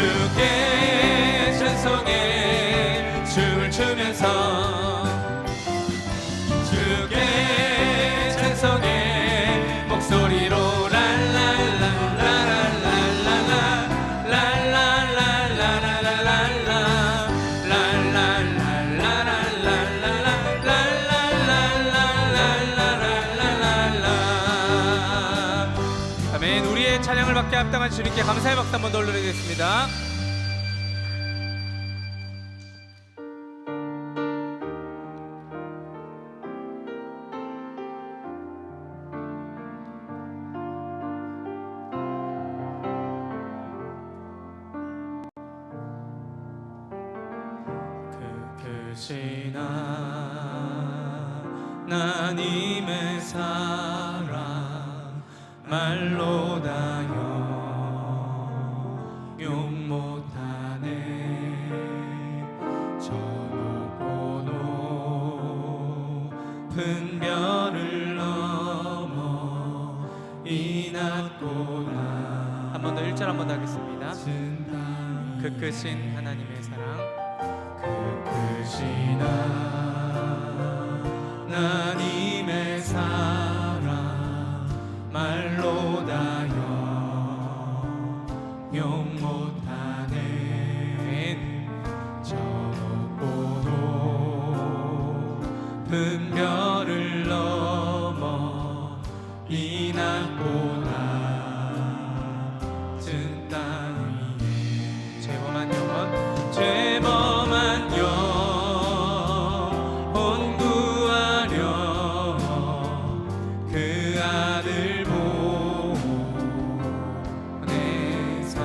주께 찬송해 춤을 추면서 주께 찬송해 목소리로 아멘. 우리의 찬양을 받게 합당한 주님께 감사의 박수 한번 더 올려드리겠습니다. 크신 하나님의 사랑 말로 다 용 못하네. 저 높고 높은 별을 넘어 이 낮보다 한 번 더 1절 한 번 더 하겠습니다. 그 크신 하나님의 사랑 크신 하나님의 사랑 말로 다 용 못하네. 저 높고 높은 별을 넘어 이 낮보다 진 땅 위에 죄범한 영혼 죄범한 영혼 구하려 그 아들 보내사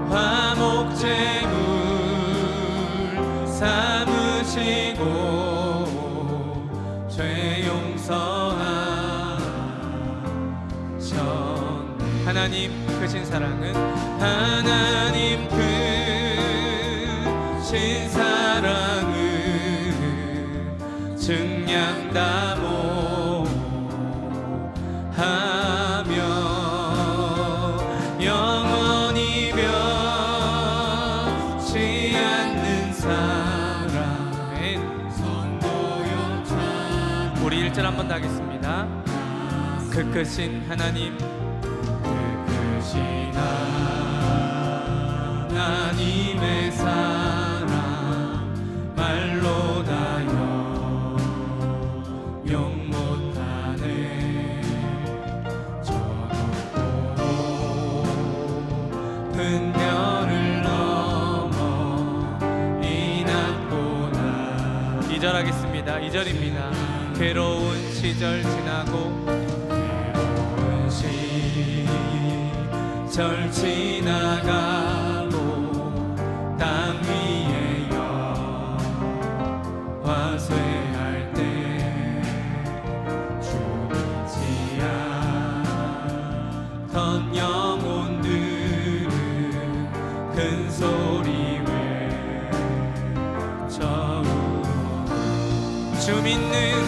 화목제물 삼으시고 죄 용서하셨네. 하나님 크신 사랑은 하나님 크신 사랑은 증량다모 하며 영원히 변치 않는 사랑 선보여 참. 우리 1절 한번 더 하겠습니다. 그 크신 하나님 크신 하나님의 사랑 말로 다 용 못하네. 저 높은 별을 넘어 이 낮보다 2절 하겠습니다. 2절입니다. 괴로운 시절 지나고 괴로운 시절 지나가고 땅 위에 화쇠할 때 죽지 않던 영혼들은 큰 소리 외쳐 주 믿는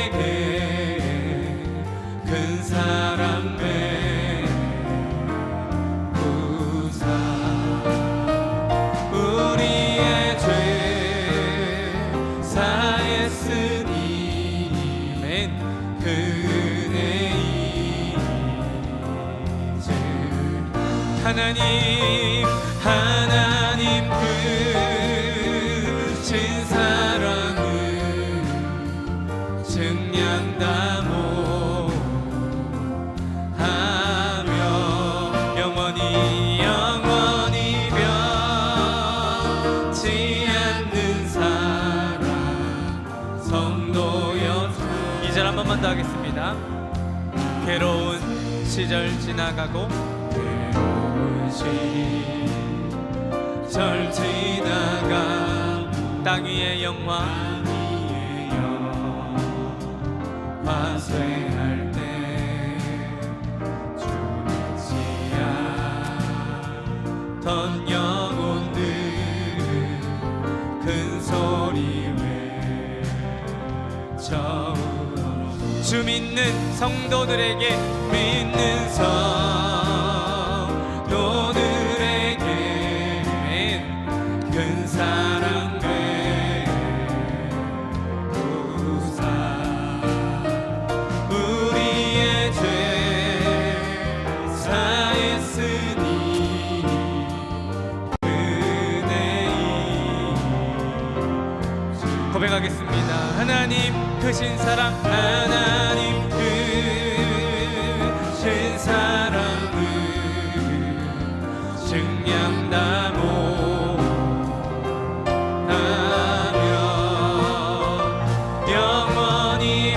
성도들에게 큰 사랑 베푸사 우리의 죄 사했으니 그 은혜 잊을 하나님 크신 사랑을 증량다모 하며 영원히 변치 않는 사랑 성도여. 2절 한 번만 더 하겠습니다. 괴로운 시절 지나가고 괴로운 시절 지나가 땅 위의 영화 화쇠할 때 죽지 않던 영혼들 큰 소리 외쳐 주 믿는 성도들에게 믿는 성도들에게 큰 사랑 베푸사 우리의 죄 사했으니 은혜이 고백하겠습니다. 하나님 크신 사랑 하나님 크신 사랑을 증량다 못하며 영원히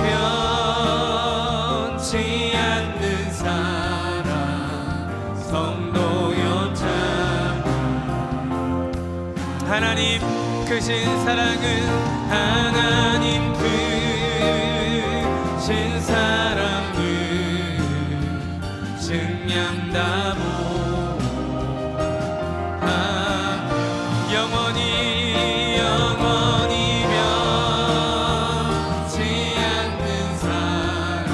변치 않는 사랑 성도여 참 하나님 크신 사랑은 하나님 크신 사랑을 증량다 못하며 영원히 변치 않는 사랑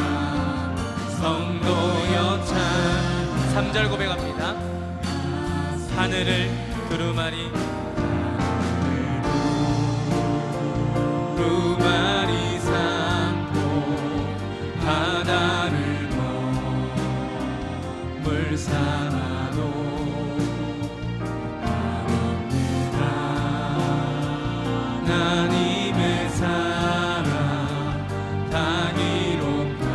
성도여 참 3절 고백합니다. 하늘을 두루마리 삼고 바다를 물 삼아도 아무데나 하나님의 사랑 다 기록할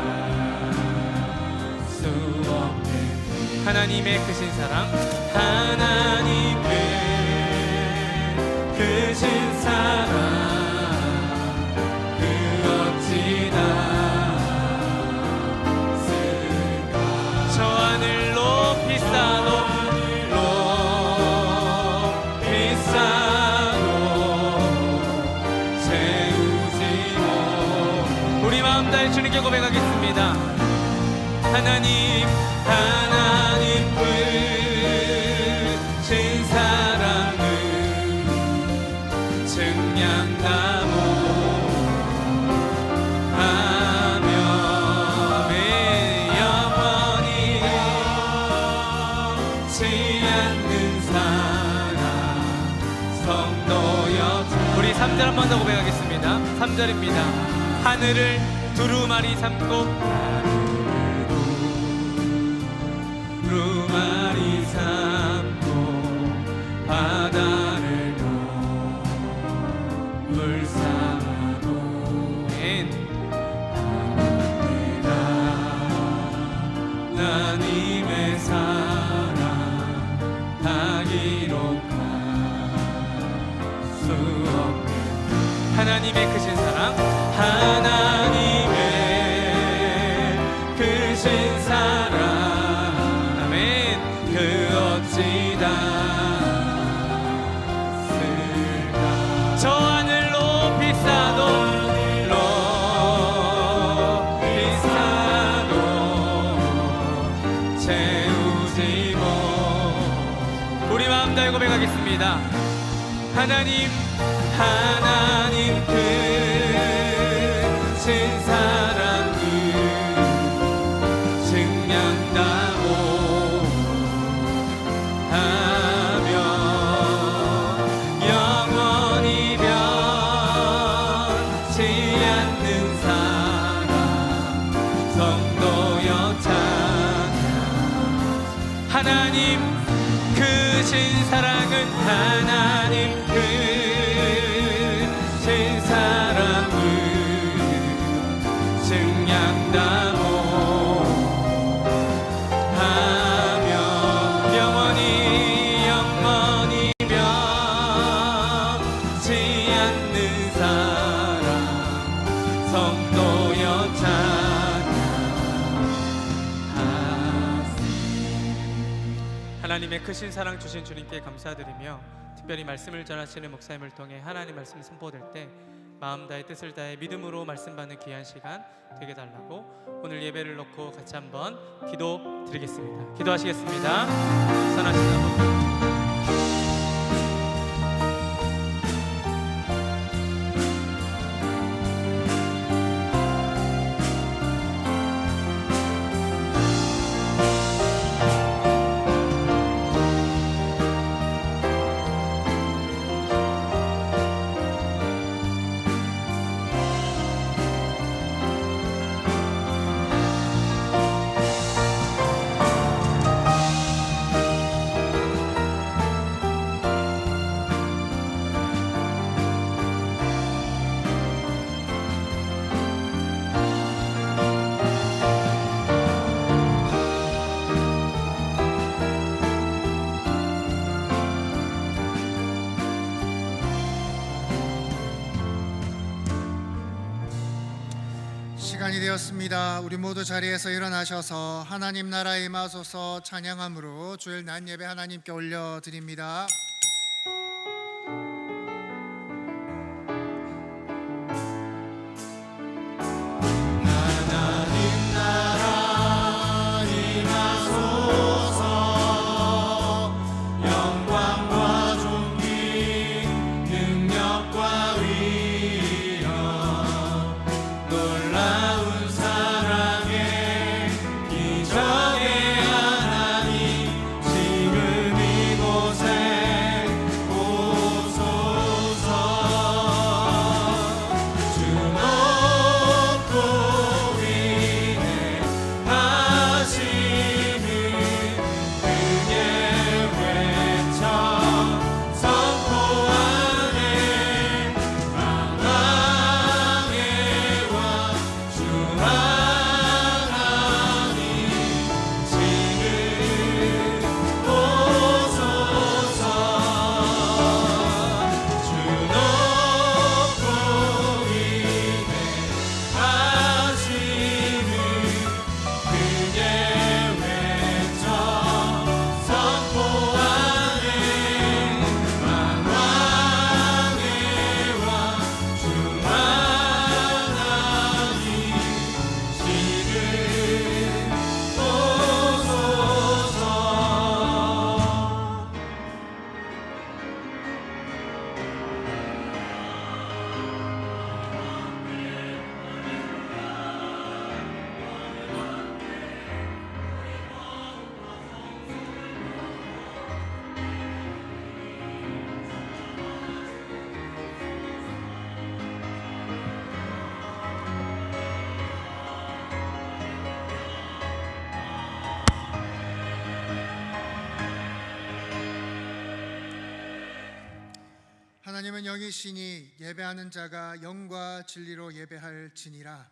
수 없네 하나님의 크신 사랑 하나님의 크신 사랑 저 하늘 높이 쌓아도 채우지 못 우리 마음 다해 주님께 고백하겠습니다. 하나님 크신 사랑을 증량다 우리 3절 한 번 더 고백하겠습니다. 3절입니다. 하늘을 두루마리 삼고 두루마리 삼고 바다를 물 삼아도 하나님의 사랑 다 기록할 수 없네 하나님의 크신 사랑 하나님의 크신 사랑 아멘 그 어찌다 쓸까 저 하늘 높이 쌓아도 채우지 못 우리 마음 다해 고백하겠습니다. 하나님 크신 사랑을 증량다 못하며 영원히 변치 않는 사랑 성도여 찬양 하나님 크신 사랑은 하나님 크신 사랑을 증량다 못하며 영원히 변치 않는 사랑 성도여 찬양하세 하나님의 크신 사랑 주신 주님께 감사드리며 특별히 말씀을 전하시는 목사님을 통해 하나님 말씀이 선포될 때 마음 다해 뜻을 다해 믿음으로 말씀 받는 귀한 시간 되게 달라고 오늘 예배를 놓고 같이 한번 기도 드리겠습니다. 기도하시겠습니다. 선하신 아버지 되었습니다. 우리 모두 자리에서 일어나셔서 하나님 나라에 임하소서 찬양함으로 주일 낮 예배 하나님께 올려드립니다. 하나님은 영이시니 예배하는 자가 영과 진리로 예배할지니라.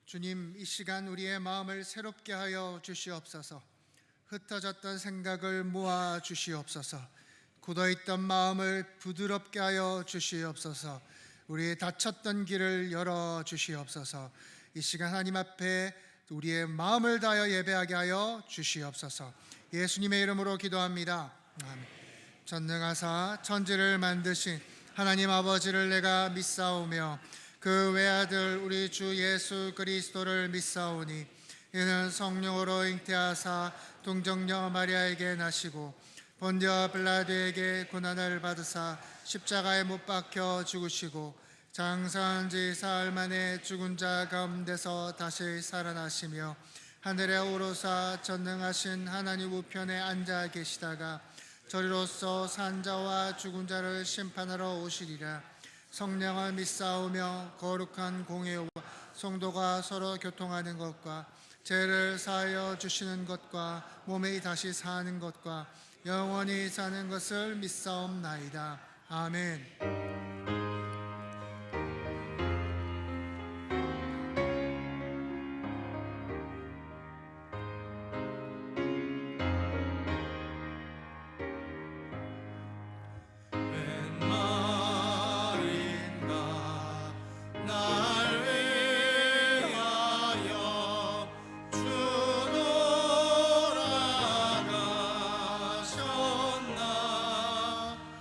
주님, 이 시간 우리의 마음을 새롭게 하여 주시옵소서. 흩어졌던 생각을 모아 주시옵소서. 굳어있던 마음을 부드럽게 하여 주시옵소서. 우리의 닫혔던 길을 열어 주시옵소서. 이 시간 하나님 앞에 우리의 마음을 다하여 예배하게 하여 주시옵소서. 예수님의 이름으로 기도합니다. 아멘. 전능하사 천지를 만드신 하나님 아버지를 내가 믿사오며 그 외아들 우리 주 예수 그리스도를 믿사오니 이는 성령으로 잉태하사 동정녀 마리아에게 나시고 본디오 빌라도에게 고난을 받으사 십자가에 못 박혀 죽으시고 장사한 지 사흘 만에 죽은 자 가운데서 다시 살아나시며 하늘에 오르사 전능하신 하나님 우편에 앉아 계시다가 저리로서 산자와 죽은 자를 심판하러 오시리라. 성령을 믿사오며 거룩한 공회와 성도가 서로 교통하는 것과 죄를 사하여 주시는 것과 몸이 다시 사는 것과 영원히 사는 것을 믿사옵나이다. 아멘.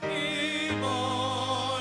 이번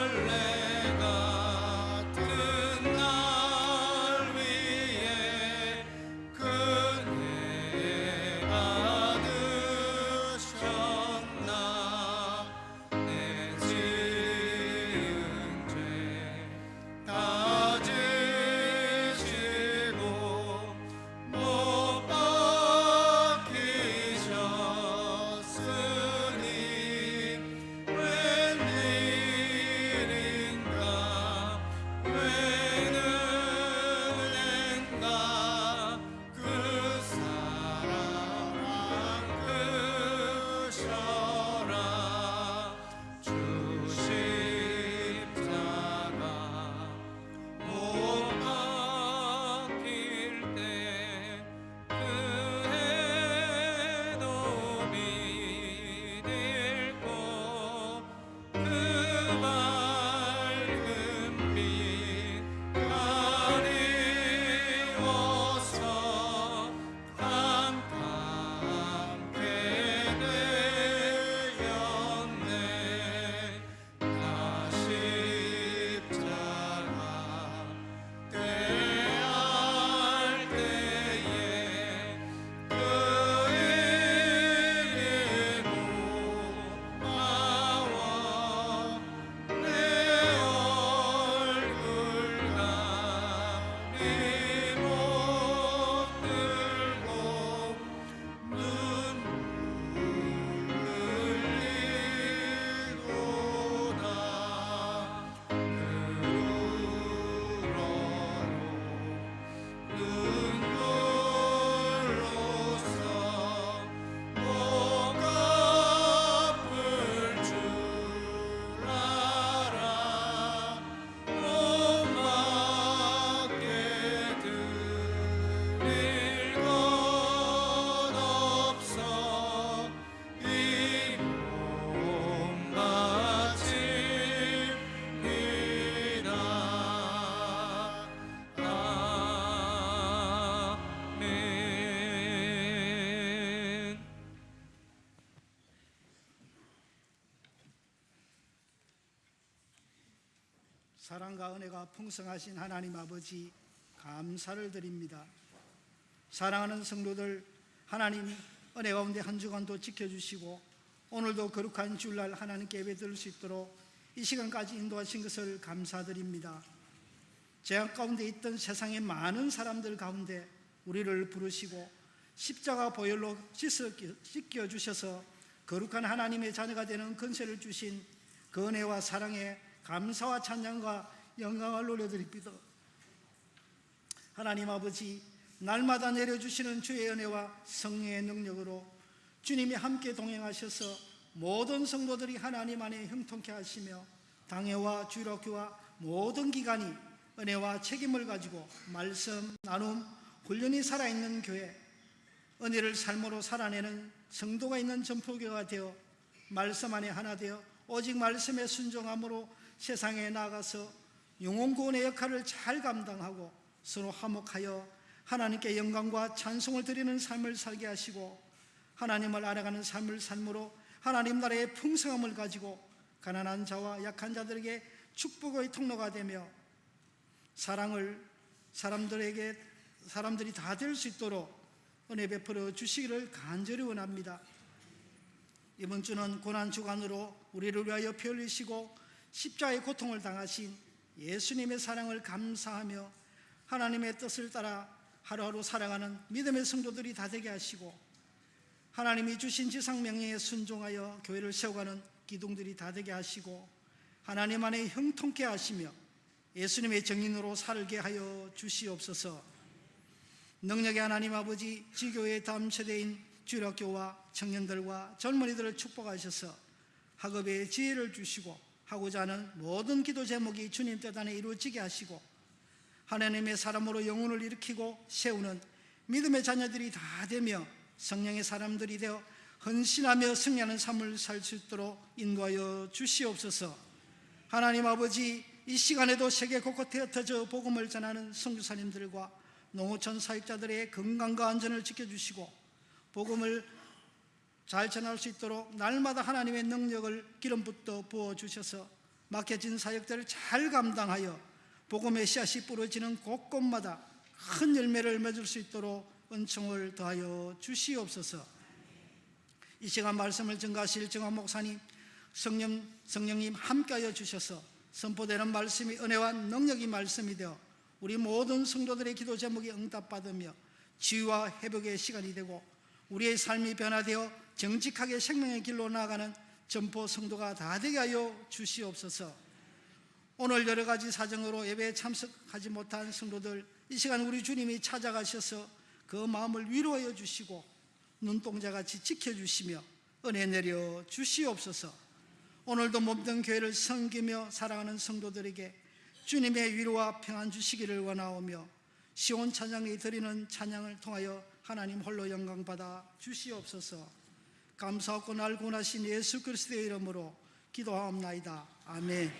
사랑과 은혜가 풍성하신 하나님 아버지, 감사를 드립니다. 사랑하는 성도들, 하나님 은혜 가운데 한 주간도 지켜주시고 오늘도 거룩한 주일날 하나님께 예배드릴 수 있도록 이 시간까지 인도하신 것을 감사드립니다. 죄악 가운데 있던 세상의 많은 사람들 가운데 우리를 부르시고 십자가 보혈로 씻겨주셔서 거룩한 하나님의 자녀가 되는 권세를 주신 그 은혜와 사랑에 감사와 찬양과 영광을 올려드립니다. 하나님 아버지, 날마다 내려주시는 주의 은혜와 성령의 능력으로 주님이 함께 동행하셔서 모든 성도들이 하나님 안에 형통케 하시며 당회와 주일학교와 모든 기관이 은혜와 책임을 가지고 말씀, 나눔, 훈련이 살아있는 교회, 은혜를 삶으로 살아내는 성도가 있는 전포교회가 되어 말씀 안에 하나 되어 오직 말씀에 순종함으로 세상에 나아가서 영혼구원의 역할을 잘 감당하고 서로 화목하여 하나님께 영광과 찬송을 드리는 삶을 살게 하시고 하나님을 알아가는 삶을 삶으로 하나님 나라의 풍성함을 가지고 가난한 자와 약한 자들에게 축복의 통로가 되며 사랑을 사람들이 다 될 수 있도록 은혜 베풀어 주시기를 간절히 원합니다. 이번 주는 고난주간으로 우리를 위하여 피 흘리시고 십자가의 고통을 당하신 예수님의 사랑을 감사하며 하나님의 뜻을 따라 하루하루 살아가는 믿음의 성도들이 다 되게 하시고 하나님이 주신 지상명령에 순종하여 교회를 세워가는 기둥들이 다 되게 하시고 하나님 안에 형통케 하시며 예수님의 정인으로 살게 하여 주시옵소서. 능력의 하나님 아버지, 지교회의 다음 세대인 주일학교와 청년들과 젊은이들을 축복하셔서 학업에 지혜를 주시고 하고자 하는 모든 기도 제목이 주님 뜻 안에 이루어지게 하시고 하나님의 사람으로 영혼을 일으키고 세우는 믿음의 자녀들이 다 되며 성령의 사람들이 되어 헌신하며 승리하는 삶을 살 수 있도록 인도하여 주시옵소서. 하나님 아버지, 이 시간에도 세계 곳곳에 흩어져 복음을 전하는 선교사님들과 농어촌 사역자들의 건강과 안전을 지켜주시고 복음을 잘 전할 수 있도록 날마다 하나님의 능력을 기름부터 부어주셔서 막혀진 사역들을 잘 감당하여 복음의 씨앗이 부러지는 곳곳마다 큰 열매를 맺을 수 있도록 은총을 더하여 주시옵소서. 이 시간 말씀을 증거하실 정화 목사님, 성령님 함께하여 주셔서 선포되는 말씀이 은혜와 능력이 말씀이 되어 우리 모든 성도들의 기도 제목이 응답받으며 치유와 회복의 시간이 되고 우리의 삶이 변화되어 정직하게 생명의 길로 나아가는 전포 성도가 다 되게 하여 주시옵소서. 오늘 여러 가지 사정으로 예배에 참석하지 못한 성도들, 이 시간 우리 주님이 찾아가셔서 그 마음을 위로하여 주시고 눈동자같이 지켜주시며 은혜 내려 주시옵소서. 오늘도 몸된 교회를 섬기며 사랑하는 성도들에게 주님의 위로와 평안 주시기를 원하오며 시온 찬양이 드리는 찬양을 통하여 하나님 홀로 영광받아 주시옵소서. 감사하고 날 구원하신 예수 그리스도의 이름으로 기도하옵나이다. 아멘.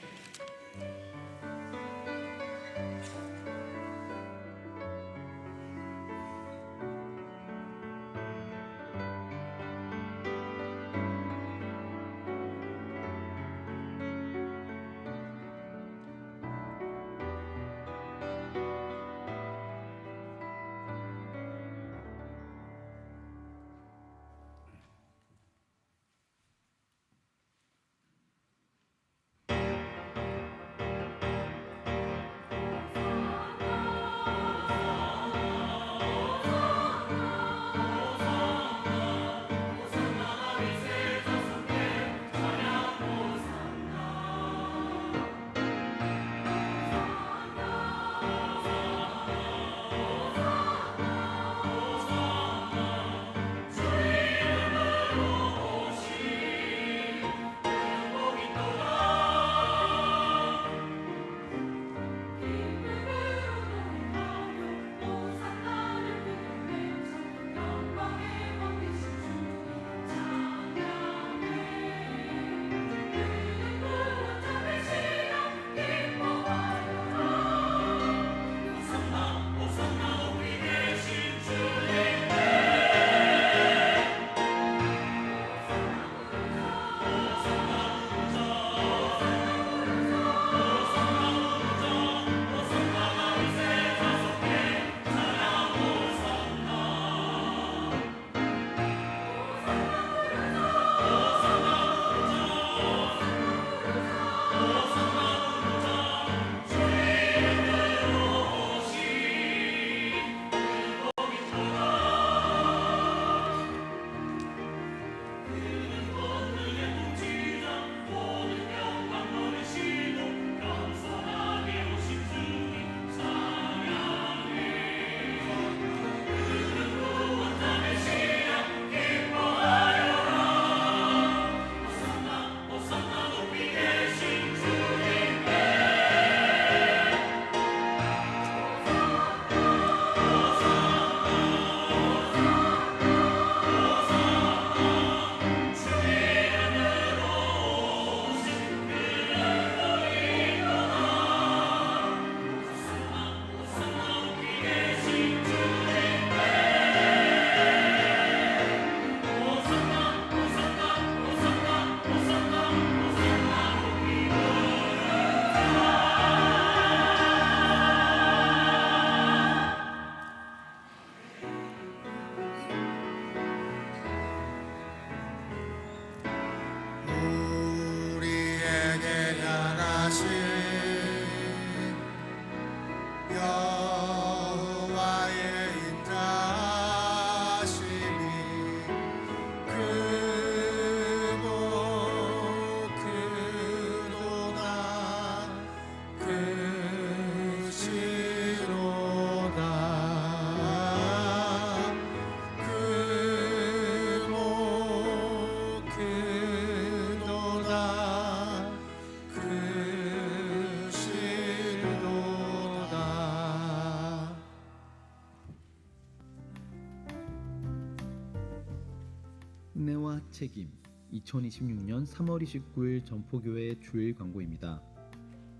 은혜와 책임 2026년 3월 29일 전포교회 주일 광고입니다.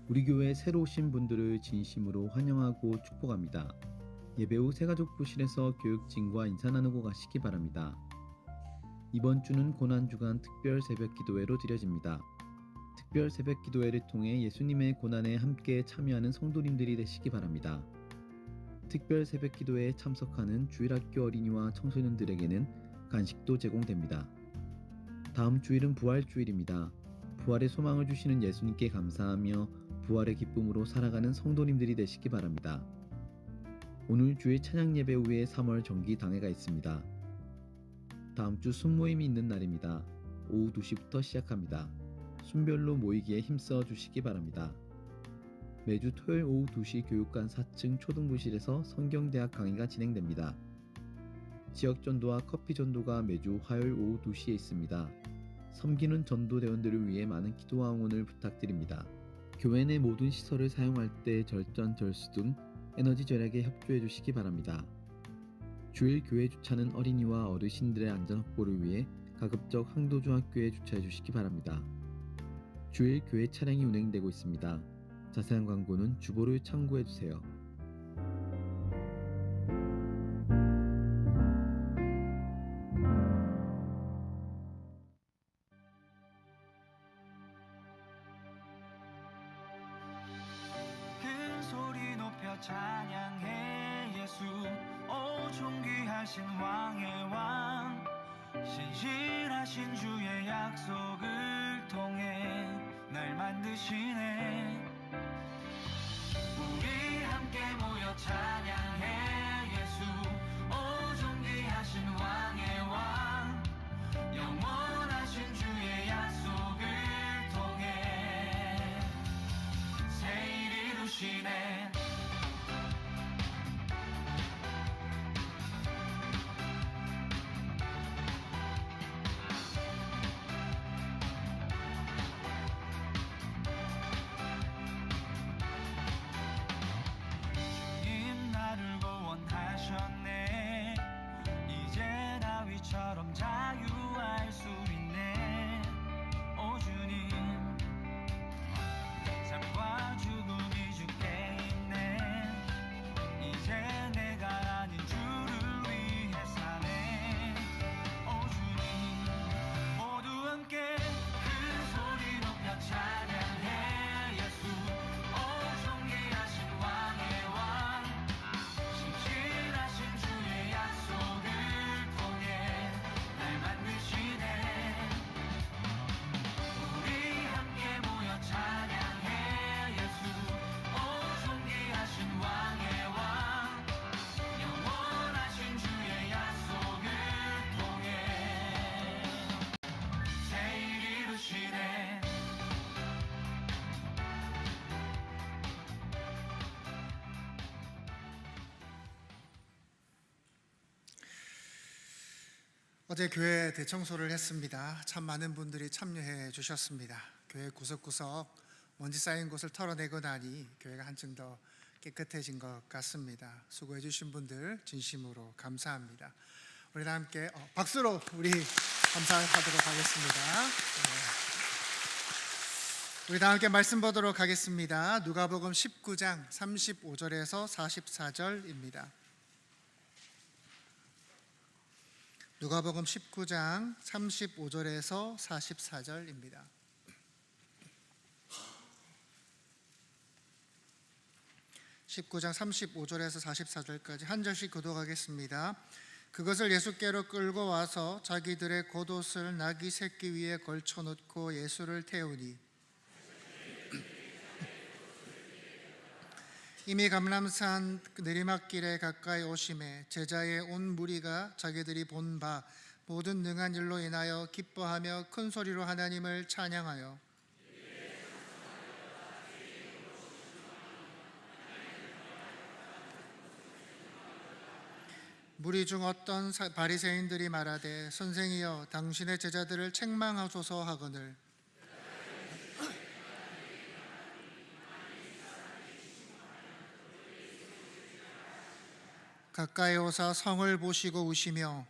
우리 교회 새로 오신 분들을 진심으로 환영하고 축복합니다. 예배 후 새가족 부실에서 교육진과 인사 나누고 가시기 바랍니다. 이번 주는 고난주간 특별 새벽 기도회로 드려집니다. 특별 새벽 기도회를 통해 예수님의 고난에 함께 참여하는 성도님들이 되시기 바랍니다. 특별 새벽 기도회에 참석하는 주일학교 어린이와 청소년들에게는 간식도 제공됩니다. 다음 주일은 부활주일입니다. 부활의 소망을 주시는 예수님께 감사하며 부활의 기쁨으로 살아가는 성도님들이 되시기 바랍니다. 오늘 주일 찬양 예배 후에 3월 정기 당회가 있습니다. 다음 주 순모임이 있는 날입니다. 오후 2시부터 시작합니다. 순별로 모이기에 힘써 주시기 바랍니다. 매주 토요일 오후 2시 교육관 4층 초등부실에서 성경대학 강의가 진행됩니다. 지역 전도와 커피 전도가 매주 화요일 오후 2시에 있습니다. 섬기는 전도대원들을 위해 많은 기도와 응원을 부탁드립니다. 교회 내 모든 시설을 사용할 때 절전절수 등 에너지 절약에 협조해 주시기 바랍니다. 주일 교회 주차는 어린이와 어르신들의 안전 확보를 위해 가급적 항도중학교에 주차해 주시기 바랍니다. 주일 교회 차량이 운행되고 있습니다. 자세한 광고는 주보를 참고해 주세요. 큰 소리 높여 찬양해 예수 오 존귀하신 왕의 왕 신실하신 주의 약속을 통해 날 만드시네 우리 함께 모여 찬양해 예수 오 존귀하신 왕의 왕 영원하신 주의 약속을 통해 새 일 이루시네 주님 나를 구원하셨네 이제 다윗처럼 자유할 수 있네 오 주님 삶과 죽음이 주께 있네 이제 내가 아닌 주를 위해 사네 오 주님 모두 함께 큰 소리 높여 찬양해 예수 오 존귀하신 왕의 왕 신실하신 주의 약속을 통해 날 만드시네 우리 함께 모여 찬양해 예수 오 존귀하신 왕의 왕 영원하신 주의 약속을 통해 새 일 이루시네 어제 교회 대청소를 했습니다. 참 많은 분들이 참여해 주셨습니다. 교회 구석구석 먼지 쌓인 곳을 털어내고 나니 교회가 한층 더 깨끗해진 것 같습니다. 수고해 주신 분들 진심으로 감사합니다. 우리 다 함께 박수로 우리 감사하도록 하겠습니다. 우리 다 함께 말씀 보도록 하겠습니다. 누가복음 19장 35절에서 44절입니다. 누가복음 19장 35절에서 44절입니다. (19장 35절에서 44절까지) 한 절씩 교독하겠습니다. 그것을 예수께로 끌고 와서 자기들의 겉옷을 나귀 새끼 위에 걸쳐놓고 예수를 태우니 이미 감람산 내리막길에 가까이 오심에 제자의 온 무리가 자기들이 본 바 모든 능한 일로 인하여 기뻐하며 큰 소리로 하나님을 찬양하여 무리 중 어떤 바리새인들이 말하되 선생이여 당신의 제자들을 책망하소서 하거늘 가까이 오사 성을 보시고 우시며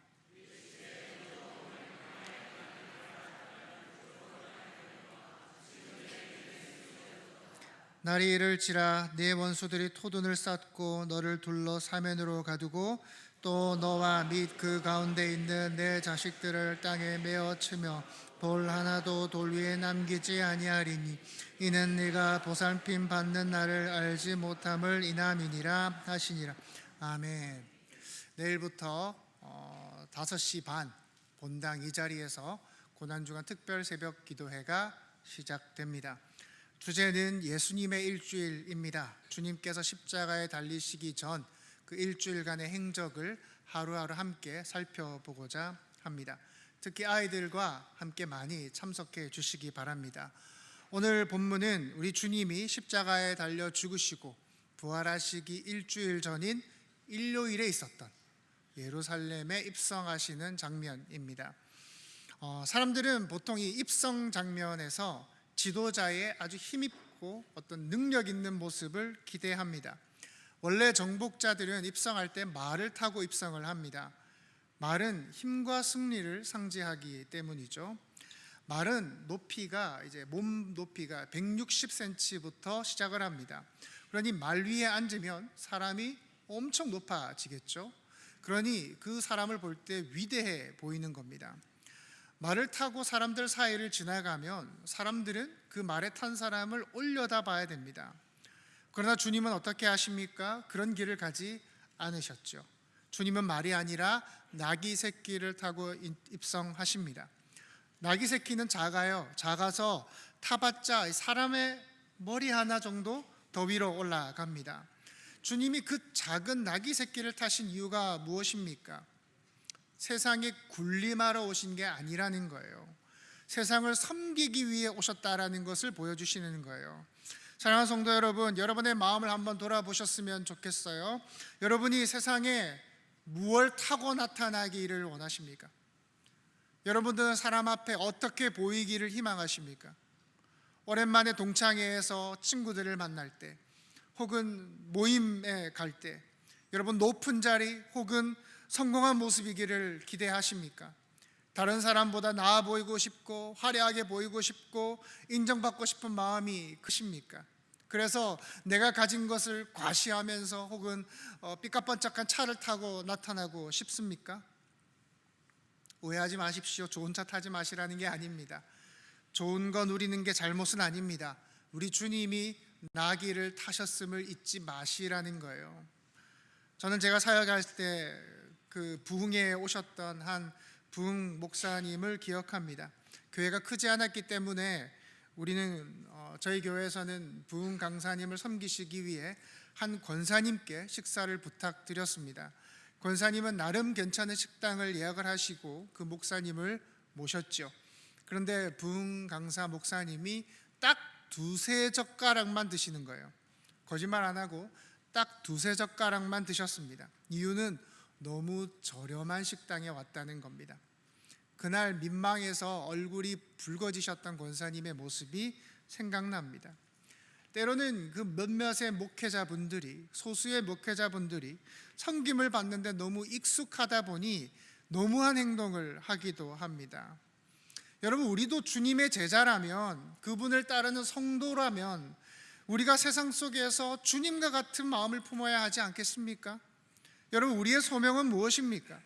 날이 이를지라 네 원수들이 토둔을 쌓고 너를 둘러 사면으로 가두고 또 너와 및 그 가운데 있는 내 자식들을 땅에 메어 치며 돌 하나도 돌 위에 남기지 아니하리니 이는 네가 보살핌 받는 날을 알지 못함을 인함이니라 하시니라. 아멘. 내일부터 5시 반 본당 이 자리에서 고난주간 특별 새벽 기도회가 시작됩니다. 주제는 예수님의 일주일입니다. 주님께서 십자가에 달리시기 전 그 일주일간의 행적을 하루하루 함께 살펴보고자 합니다. 특히 아이들과 함께 많이 참석해 주시기 바랍니다. 오늘 본문은 우리 주님이 십자가에 달려 죽으시고 부활하시기 일주일 전인 일요일에 있었던 예루살렘에 입성하시는 장면입니다. 사람들은 보통 이 입성 장면에서 지도자의 아주 힘있고 어떤 능력 있는 모습을 기대합니다. 원래 정복자들은 입성할 때 말을 타고 입성을 합니다. 말은 힘과 승리를 상징하기 때문이죠. 말은 높이가 이제 몸 높이가 160cm부터 시작을 합니다. 그러니 말 위에 앉으면 사람이 엄청 높아지겠죠. 그러니 그 사람을 볼 때 위대해 보이는 겁니다. 말을 타고 사람들 사이를 지나가면 사람들은 그 말에 탄 사람을 올려다 봐야 됩니다. 그러나 주님은 어떻게 하십니까? 그런 길을 가지 않으셨죠. 주님은 말이 아니라 나귀 새끼를 타고 입성하십니다. 나귀 새끼는 작아서 타봤자 사람의 머리 하나 정도 더 위로 올라갑니다. 주님이 그 작은 나귀 새끼를 타신 이유가 무엇입니까? 세상에 군림하러 오신 게 아니라는 거예요. 세상을 섬기기 위해 오셨다라는 것을 보여주시는 거예요. 사랑하는 성도 여러분, 여러분의 마음을 한번 돌아보셨으면 좋겠어요. 여러분이 세상에 무엇을 타고 나타나기를 원하십니까? 여러분들은 사람 앞에 어떻게 보이기를 희망하십니까? 오랜만에 동창회에서 친구들을 만날 때, 혹은 모임에 갈 때, 여러분 높은 자리 혹은 성공한 모습이기를 기대하십니까? 다른 사람보다 나아 보이고 싶고 화려하게 보이고 싶고 인정받고 싶은 마음이 크십니까? 그래서 내가 가진 것을 과시하면서 혹은 삐까뻔쩍한 차를 타고 나타나고 싶습니까? 오해하지 마십시오. 좋은 차 타지 마시라는 게 아닙니다. 좋은 거 누리는 게 잘못은 아닙니다. 우리 주님이 나귀를 타셨음을 잊지 마시라는 거예요. 저는 제가 사역할 때 그 부흥에 오셨던 한 부흥 목사님을 기억합니다. 교회가 크지 않았기 때문에 우리는 저희 교회에서는 부흥 강사님을 섬기시기 위해 한 권사님께 식사를 부탁드렸습니다. 권사님은 나름 괜찮은 식당을 예약을 하시고 그 목사님을 모셨죠. 그런데 부흥 강사 목사님이 딱 2-3젓가락만 드시는 거예요. 거짓말 안 하고 딱 2-3젓가락만 드셨습니다. 이유는 너무 저렴한 식당에 왔다는 겁니다. 그날 민망해서 얼굴이 붉어지셨던 권사님의 모습이 생각납니다. 때로는 그 몇몇의 목회자분들이, 소수의 목회자분들이 섬김을 받는데 너무 익숙하다 보니 너무한 행동을 하기도 합니다. 여러분, 우리도 주님의 제자라면, 그분을 따르는 성도라면 우리가 세상 속에서 주님과 같은 마음을 품어야 하지 않겠습니까? 여러분, 우리의 소명은 무엇입니까?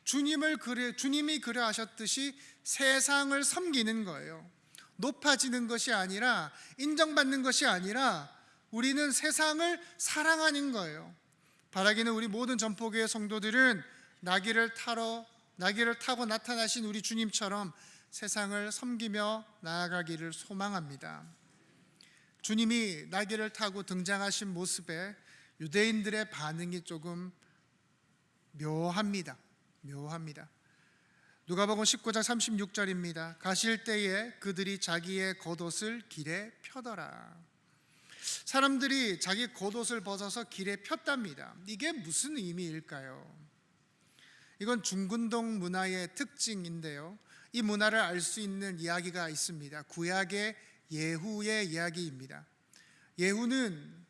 주님이 그래 하셨듯이 세상을 섬기는 거예요. 높아지는 것이 아니라, 인정받는 것이 아니라 우리는 세상을 사랑하는 거예요. 바라기는 우리 모든 전포교회 성도들은 나귀를 타고 나타나신 우리 주님처럼 세상을 섬기며 나아가기를 소망합니다. 주님이 나귀를 타고 등장하신 모습에 유대인들의 반응이 조금 묘합니다. 누가복음 19장 36절입니다. 가실 때에 그들이 자기의 겉옷을 길에 펴더라. 사람들이 자기 겉옷을 벗어서 길에 폈답니다. 이게 무슨 의미일까요? 이건 중근동 문화의 특징인데요. 이 문화를 알 수 있는 이야기가 있습니다. 구약의 예후의 이야기입니다. 예후는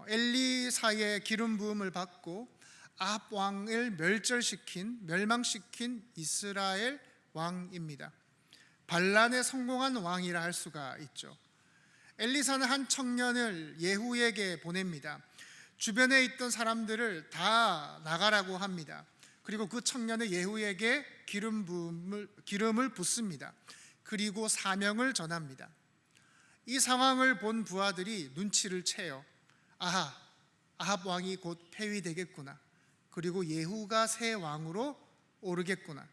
엘리사의 기름 부음을 받고 아합 왕을 멸망시킨 이스라엘 왕입니다. 반란에 성공한 왕이라 할 수가 있죠. 엘리사는 한 청년을 예후에게 보냅니다. 주변에 있던 사람들을 다 나가라고 합니다. 그리고 그 청년은 예후에게 기름을 붓습니다. 그리고 사명을 전합니다. 이 상황을 본 부하들이 눈치를 채요. 아합 왕이 곧 폐위되겠구나. 그리고 예후가 새 왕으로 오르겠구나.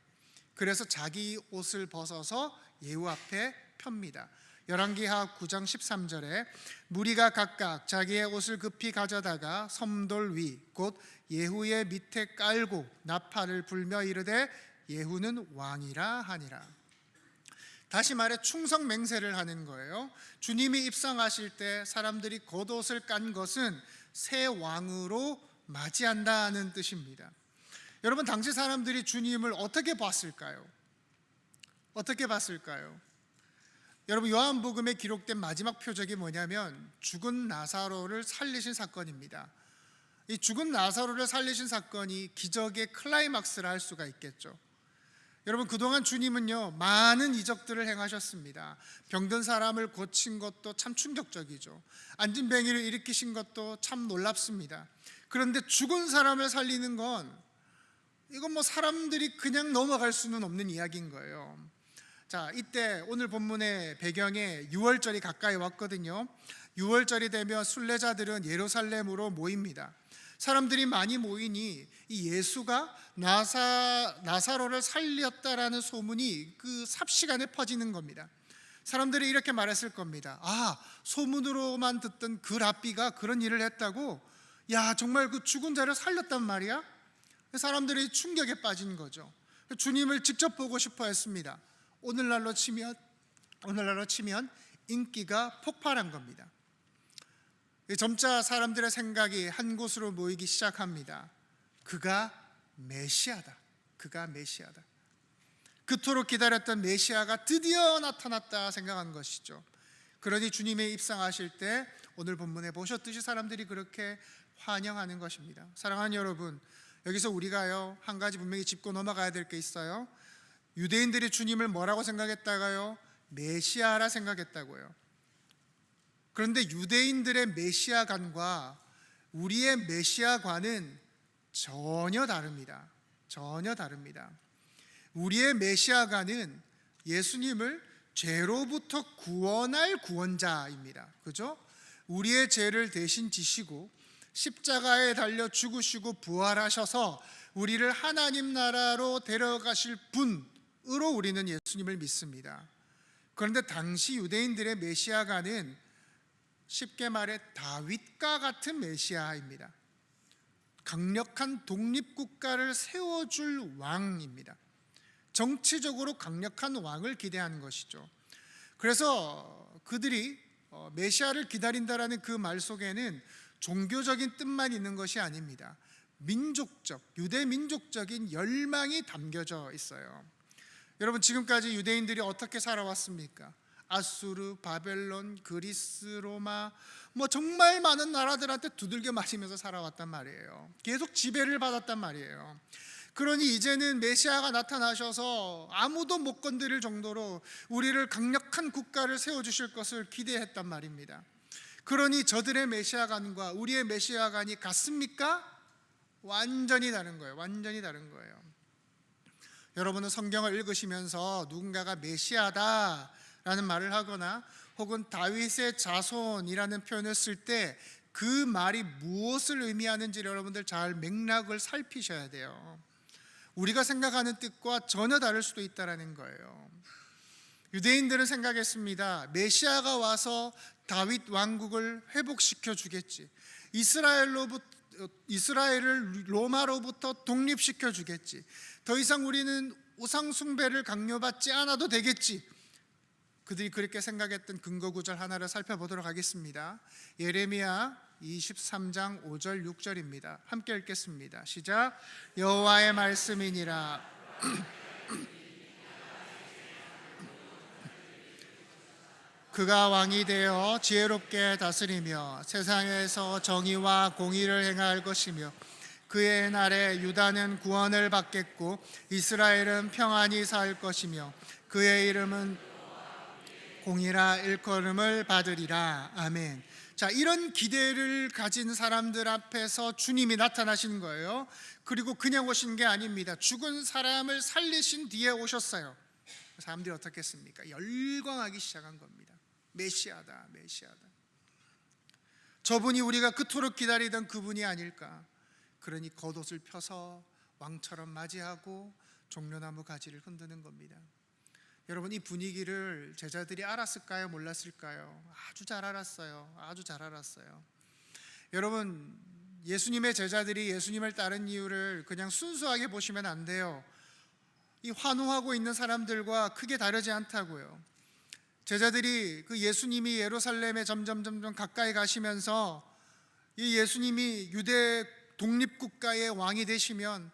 그래서 자기 옷을 벗어서 예후 앞에 펴니다. 열왕기하 9장 13절에 무리가 각각 자기의 옷을 급히 가져다가 섬돌 위 곧 예후의 밑에 깔고 나팔을 불며 이르되 예후는 왕이라 하니라. 다시 말해 충성 맹세를 하는 거예요. 주님이 입성하실 때 사람들이 겉옷을 깐 것은 새 왕으로 맞이한다는 뜻입니다. 여러분, 당시 사람들이 주님을 어떻게 봤을까요? 어떻게 봤을까요? 여러분, 요한복음에 기록된 마지막 표적이 뭐냐면 죽은 나사로를 살리신 사건입니다. 이 죽은 나사로를 살리신 사건이 기적의 클라이막스라 할 수가 있겠죠. 여러분, 그동안 주님은요 많은 이적들을 행하셨습니다. 병든 사람을 고친 것도 참 충격적이죠. 앉은 뱅이를 일으키신 것도 참 놀랍습니다. 그런데 죽은 사람을 살리는 건 이건 뭐 사람들이 그냥 넘어갈 수는 없는 이야기인 거예요. 자, 이때 오늘 본문의 배경에 유월절이 가까이 왔거든요. 유월절이 되면 순례자들은 예루살렘으로 모입니다. 사람들이 많이 모이니 이 예수가 나사로를 살렸다라는 소문이 그 삽시간에 퍼지는 겁니다. 사람들이 이렇게 말했을 겁니다. 소문으로만 듣던 그 랍비가 그런 일을 했다고? 야, 정말 그 죽은 자를 살렸단 말이야? 사람들이 충격에 빠진 거죠. 주님을 직접 보고 싶어 했습니다. 오늘날로 치면 인기가 폭발한 겁니다. 점차 사람들의 생각이 한 곳으로 모이기 시작합니다. 그가 메시아다. 그가 메시아다. 그토록 기다렸던 메시아가 드디어 나타났다 생각한 것이죠. 그러니 주님의 입성하실 때 오늘 본문에 보셨듯이 사람들이 그렇게 환영하는 것입니다. 사랑하는 여러분, 여기서 우리가요 한 가지 분명히 짚고 넘어가야 될 게 있어요. 유대인들이 주님을 뭐라고 생각했다가요? 메시아라 생각했다고요. 그런데 유대인들의 메시아관과 우리의 메시아관은 전혀 다릅니다. 전혀 다릅니다. 우리의 메시아관은 예수님을 죄로부터 구원할 구원자입니다. 그죠? 우리의 죄를 대신 지시고 십자가에 달려 죽으시고 부활하셔서 우리를 하나님 나라로 데려가실 분으로 우리는 예수님을 믿습니다. 그런데 당시 유대인들의 메시아가는 쉽게 말해 다윗과 같은 메시아입니다. 강력한 독립국가를 세워줄 왕입니다. 정치적으로 강력한 왕을 기대하는 것이죠. 그래서 그들이 메시아를 기다린다라는 그 말 속에는 종교적인 뜻만 있는 것이 아닙니다. 유대 민족적인 열망이 담겨져 있어요. 여러분, 지금까지 유대인들이 어떻게 살아왔습니까? 아수르, 바벨론, 그리스, 로마, 정말 많은 나라들한테 두들겨 맞으면서 살아왔단 말이에요. 계속 지배를 받았단 말이에요. 그러니 이제는 메시아가 나타나셔서 아무도 못 건드릴 정도로 우리를 강력한 국가를 세워주실 것을 기대했단 말입니다. 그러니 저들의 메시아관과 우리의 메시아관이 같습니까? 완전히 다른 거예요. 완전히 다른 거예요. 여러분은 성경을 읽으시면서 누군가가 메시아다라는 말을 하거나 혹은 다윗의 자손이라는 표현을 쓸 때 그 말이 무엇을 의미하는지 여러분들 잘 맥락을 살피셔야 돼요. 우리가 생각하는 뜻과 전혀 다를 수도 있다는 거예요. 유대인들은 생각했습니다. 메시아가 와서 다윗 왕국을 회복시켜 주겠지. 이스라엘을 로마로부터 독립시켜 주겠지. 더 이상 우리는 우상 숭배를 강요받지 않아도 되겠지. 그들이 그렇게 생각했던 근거 구절 하나를 살펴보도록 하겠습니다. 예레미야 23장 5절 6절입니다. 함께 읽겠습니다. 시작. 여호와의 말씀이니라. 그가 왕이 되어 지혜롭게 다스리며 세상에서 정의와 공의를 행할 것이며 그의 날에 유다는 구원을 받겠고 이스라엘은 평안히 살 것이며 그의 이름은 공의라 일컬음을 받으리라. 아멘. 자, 이런 기대를 가진 사람들 앞에서 주님이 나타나신 거예요. 그리고 그냥 오신 게 아닙니다. 죽은 사람을 살리신 뒤에 오셨어요. 사람들이 어떻게 했습니까? 열광하기 시작한 겁니다. 메시아다, 메시아다. 저분이 우리가 그토록 기다리던 그분이 아닐까. 그러니 겉옷을 펴서 왕처럼 맞이하고 종려나무 가지를 흔드는 겁니다. 여러분, 이 분위기를 제자들이 알았을까요? 몰랐을까요? 아주 잘 알았어요. 아주 잘 알았어요. 여러분, 예수님의 제자들이 예수님을 따른 이유를 그냥 순수하게 보시면 안 돼요. 이 환호하고 있는 사람들과 크게 다르지 않다고요. 제자들이 그 예수님이 예루살렘에 점점 가까이 가시면서 이 예수님이 유대 독립국가의 왕이 되시면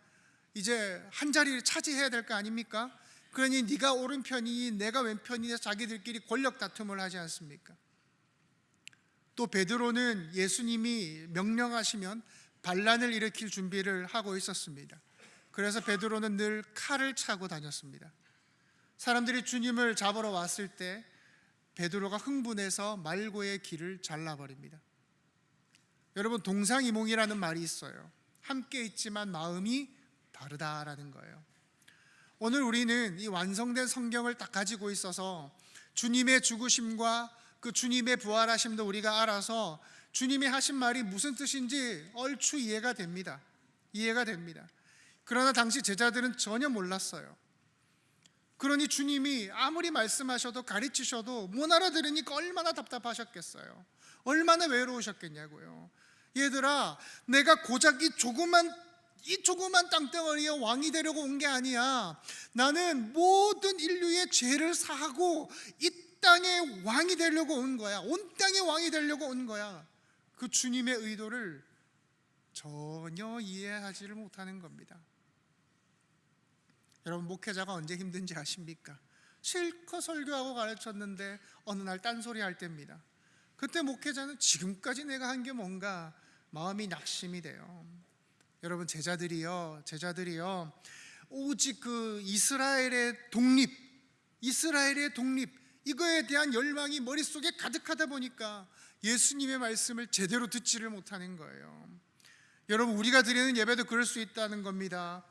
이제 한 자리를 차지해야 될 거 아닙니까? 그러니 네가 오른편이니 내가 왼편이니 자기들끼리 권력 다툼을 하지 않습니까? 또 베드로는 예수님이 명령하시면 반란을 일으킬 준비를 하고 있었습니다. 그래서 베드로는 늘 칼을 차고 다녔습니다. 사람들이 주님을 잡으러 왔을 때 베드로가 흥분해서 말고의 길을 잘라버립니다. 여러분, 동상이몽이라는 말이 있어요. 함께 있지만 마음이 다르다라는 거예요. 오늘 우리는 이 완성된 성경을 딱 가지고 있어서 주님의 죽으심과 그 주님의 부활하심도 우리가 알아서 주님이 하신 말이 무슨 뜻인지 얼추 이해가 됩니다. 이해가 됩니다. 그러나 당시 제자들은 전혀 몰랐어요. 그러니 주님이 아무리 말씀하셔도 가르치셔도 못 알아들으니까 얼마나 답답하셨겠어요. 얼마나 외로우셨겠냐고요. 얘들아, 내가 고작 이 조그만 땅덩어리에 왕이 되려고 온 게 아니야. 나는 모든 인류의 죄를 사하고 이 땅의 왕이 되려고 온 거야. 온 땅의 왕이 되려고 온 거야. 그 주님의 의도를 전혀 이해하지를 못하는 겁니다. 여러분, 목회자가 언제 힘든지 아십니까? 실컷 설교하고 가르쳤는데 어느 날 딴소리 할 때입니다. 그때 목회자는 지금까지 내가 한 게 뭔가 마음이 낙심이 돼요. 여러분, 제자들이요 오직 그 이스라엘의 독립 이거에 대한 열망이 머릿속에 가득하다 보니까 예수님의 말씀을 제대로 듣지를 못하는 거예요. 여러분, 우리가 드리는 예배도 그럴 수 있다는 겁니다.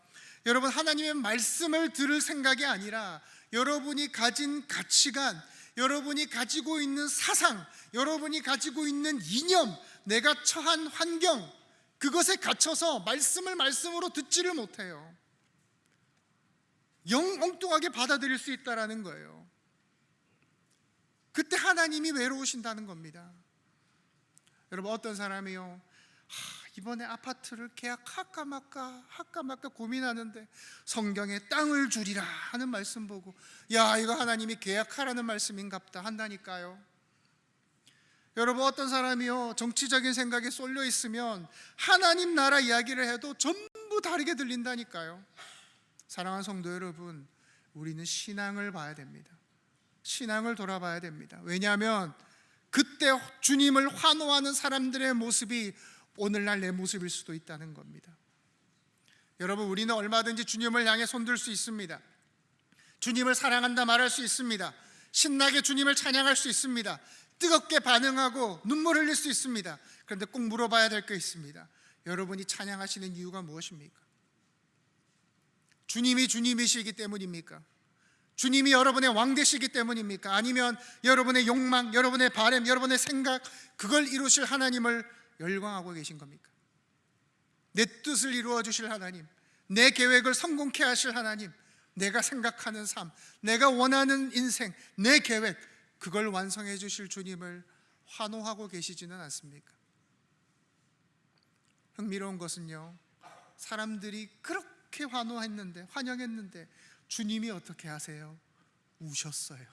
여러분, 하나님의 말씀을 들을 생각이 아니라 여러분이 가진 가치관, 여러분이 가지고 있는 사상, 여러분이 가지고 있는 이념, 내가 처한 환경, 그것에 갇혀서 말씀을 말씀으로 듣지를 못해요. 영 엉뚱하게 받아들일 수 있다는 거예요. 그때 하나님이 외로우신다는 겁니다. 여러분, 어떤 사람이요, 이번에 아파트를 계약할까 말까 고민하는데 성경에 땅을 주리라 하는 말씀 보고, 야, 이거 하나님이 계약하라는 말씀인갑다 한다니까요. 여러분, 어떤 사람이요, 정치적인 생각에 쏠려 있으면 하나님 나라 이야기를 해도 전부 다르게 들린다니까요. 사랑하는 성도 여러분, 우리는 신앙을 봐야 됩니다. 신앙을 돌아봐야 됩니다. 왜냐하면 그때 주님을 환호하는 사람들의 모습이 오늘날 내 모습일 수도 있다는 겁니다. 여러분, 우리는 얼마든지 주님을 향해 손들 수 있습니다. 주님을 사랑한다 말할 수 있습니다. 신나게 주님을 찬양할 수 있습니다. 뜨겁게 반응하고 눈물 흘릴 수 있습니다. 그런데 꼭 물어봐야 될 게 있습니다. 여러분이 찬양하시는 이유가 무엇입니까? 주님이 주님이시기 때문입니까? 주님이 여러분의 왕 되시기 때문입니까? 아니면 여러분의 욕망, 여러분의 바람, 여러분의 생각, 그걸 이루실 하나님을 열광하고 계신 겁니까? 내 뜻을 이루어 주실 하나님, 내 계획을 성공케 하실 하나님, 내가 생각하는 삶, 내가 원하는 인생, 내 계획, 그걸 완성해 주실 주님을 환호하고 계시지는 않습니까? 흥미로운 것은요, 사람들이 그렇게 환영했는데 주님이 어떻게 하세요? 우셨어요.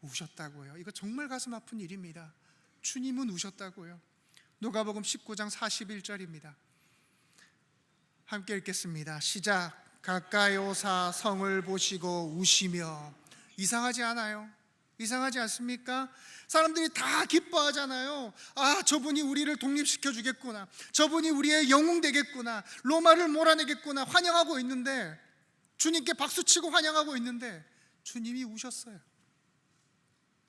우셨다고요. 이거 정말 가슴 아픈 일입니다. 주님은 우셨다고요. 누가복음 19장 41절입니다. 함께 읽겠습니다. 시작. 가까이 오사 성을 보시고 우시며. 이상하지 않아요? 이상하지 않습니까? 사람들이 다 기뻐하잖아요. 아, 저분이 우리를 독립시켜 주겠구나, 저분이 우리의 영웅 되겠구나, 로마를 몰아내겠구나 환영하고 있는데, 주님께 박수치고 환영하고 있는데 주님이 우셨어요.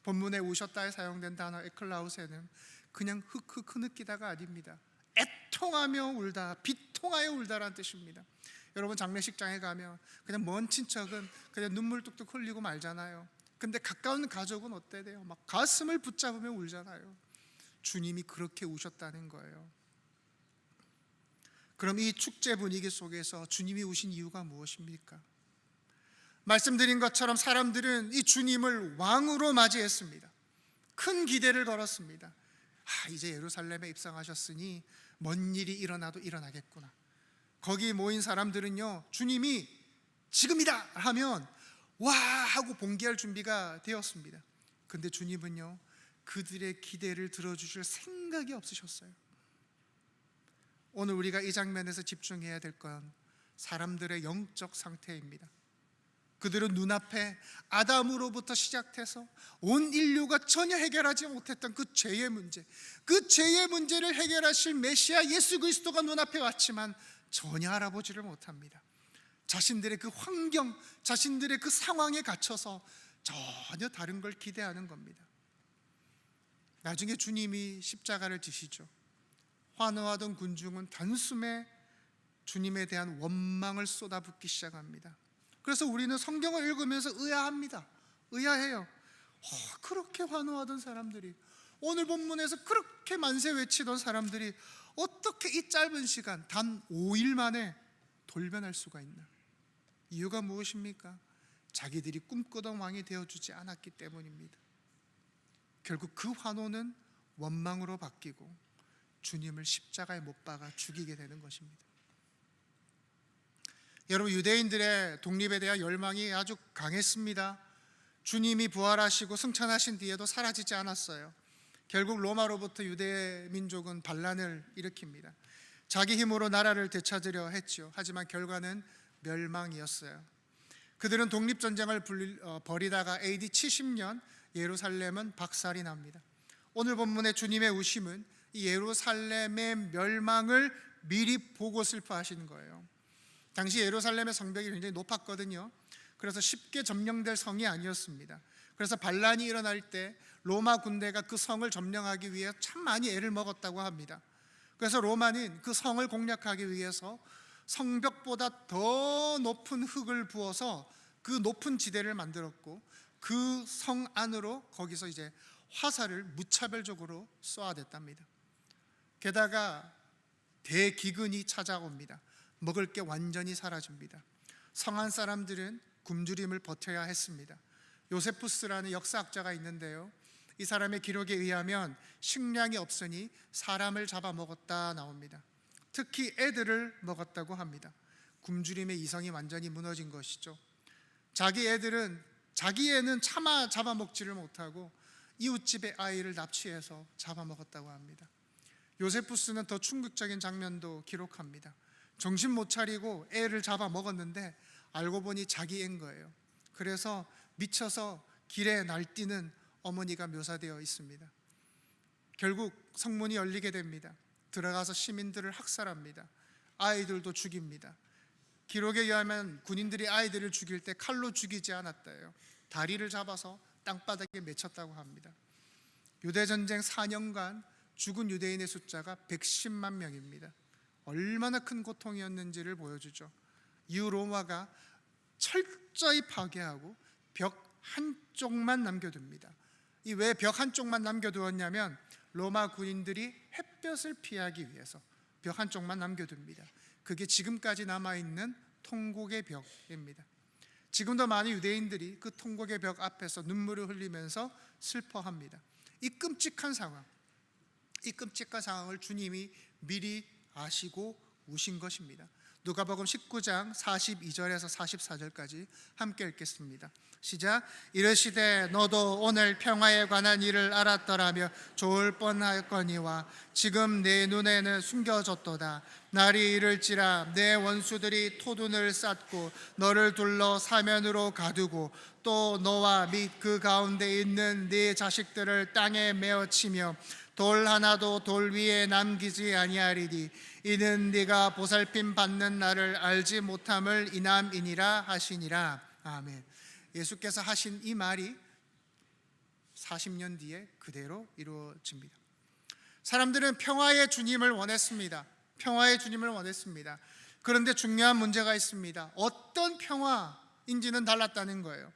본문에 우셨다에 사용된 단어 에클라우세는 그냥 흑흑 흐느끼다가 아닙니다. 애통하며 울다, 비통하여 울다라는 뜻입니다. 여러분 장례식장에 가면 그냥 먼 친척은 그냥 눈물 뚝뚝 흘리고 말잖아요. 근데 가까운 가족은 어때요? 막 가슴을 붙잡으며 울잖아요. 주님이 그렇게 우셨다는 거예요. 그럼 이 축제 분위기 속에서 주님이 우신 이유가 무엇입니까? 말씀드린 것처럼 사람들은 이 주님을 왕으로 맞이했습니다. 큰 기대를 걸었습니다. 이제 예루살렘에 입성하셨으니 뭔 일이 일어나도 일어나겠구나. 거기 모인 사람들은요, 주님이 지금이다 하면 와 하고 봉기할 준비가 되었습니다. 근데 주님은요, 그들의 기대를 들어주실 생각이 없으셨어요. 오늘 우리가 이 장면에서 집중해야 될 건 사람들의 영적 상태입니다. 그들은 눈앞에 아담으로부터 시작해서 온 인류가 전혀 해결하지 못했던 그 죄의 문제, 그 죄의 문제를 해결하실 메시아 예수 그리스도가 눈앞에 왔지만 전혀 알아보지를 못합니다. 자신들의 그 환경, 자신들의 그 상황에 갇혀서 전혀 다른 걸 기대하는 겁니다. 나중에 주님이 십자가를 지시죠. 환호하던 군중은 단숨에 주님에 대한 원망을 쏟아붓기 시작합니다. 그래서 우리는 성경을 읽으면서 의아합니다. 의아해요. 그렇게 환호하던 사람들이, 오늘 본문에서 그렇게 만세 외치던 사람들이 어떻게 이 짧은 시간 단 5일 만에 돌변할 수가 있나? 이유가 무엇입니까? 자기들이 꿈꾸던 왕이 되어주지 않았기 때문입니다. 결국 그 환호는 원망으로 바뀌고 주님을 십자가에 못 박아 죽이게 되는 것입니다. 여러분, 유대인들의 독립에 대한 열망이 아주 강했습니다. 주님이 부활하시고 승천하신 뒤에도 사라지지 않았어요. 결국 로마로부터 유대 민족은 반란을 일으킵니다. 자기 힘으로 나라를 되찾으려 했죠. 하지만 결과는 멸망이었어요. 그들은 독립전쟁을 벌이다가 AD 70년 예루살렘은 박살이 납니다. 오늘 본문의 주님의 우심은 이 예루살렘의 멸망을 미리 보고 슬퍼하시는 거예요. 당시 예루살렘의 성벽이 굉장히 높았거든요. 그래서 쉽게 점령될 성이 아니었습니다. 그래서 반란이 일어날 때 로마 군대가 그 성을 점령하기 위해 참 많이 애를 먹었다고 합니다. 그래서 로마는 그 성을 공략하기 위해서 성벽보다 더 높은 흙을 부어서 그 높은 지대를 만들었고, 그 성 안으로 거기서 이제 화살을 무차별적으로 쏘아댔답니다. 게다가 대기근이 찾아옵니다. 먹을 게 완전히 사라집니다. 성안 사람들은 굶주림을 버텨야 했습니다. 요세푸스라는 역사학자가 있는데요, 이 사람의 기록에 의하면 식량이 없으니 사람을 잡아먹었다 나옵니다. 특히 애들을 먹었다고 합니다. 굶주림의 이성이 완전히 무너진 것이죠. 자기 애는 차마 잡아먹지를 못하고 이웃집의 아이를 납치해서 잡아먹었다고 합니다. 요세푸스는 더 충격적인 장면도 기록합니다. 정신 못 차리고 애를 잡아먹었는데 알고 보니 자기 애인 거예요. 그래서 미쳐서 길에 날뛰는 어머니가 묘사되어 있습니다. 결국 성문이 열리게 됩니다. 들어가서 시민들을 학살합니다. 아이들도 죽입니다. 기록에 의하면 군인들이 아이들을 죽일 때 칼로 죽이지 않았다요. 다리를 잡아서 땅바닥에 맺혔다고 합니다. 유대전쟁 4년간 죽은 유대인의 숫자가 110만 명입니다. 얼마나 큰 고통이었는지를 보여주죠. 이후 로마가 철저히 파괴하고 벽 한쪽만 남겨둡니다. 이 왜 벽 한쪽만 남겨두었냐면 로마 군인들이 햇볕을 피하기 위해서 벽 한쪽만 남겨둡니다. 그게 지금까지 남아있는 통곡의 벽입니다. 지금도 많은 유대인들이 그 통곡의 벽 앞에서 눈물을 흘리면서 슬퍼합니다. 이 끔찍한 상황을 주님이 미리 아시고 우신 것입니다. 누가복음 19장 42절에서 44절까지 함께 읽겠습니다. 시작. 이르시되 너도 오늘 평화에 관한 일을 알았더라며 좋을 뻔하였거니와 지금 내 눈에는 숨겨졌도다. 날이 이를지라 내 원수들이 토둔을 쌓고 너를 둘러 사면으로 가두고 또 너와 및 그 가운데 있는 네 자식들을 땅에 메어치며 돌 하나도 돌 위에 남기지 아니하리니 이는 네가 보살핌 받는 날을 알지 못함을 인함이니라 하시니라. 아멘. 예수께서 하신 이 말이 40년 뒤에 그대로 이루어집니다. 사람들은 평화의 주님을 원했습니다. 평화의 주님을 원했습니다. 그런데 중요한 문제가 있습니다. 어떤 평화인지는 달랐다는 거예요.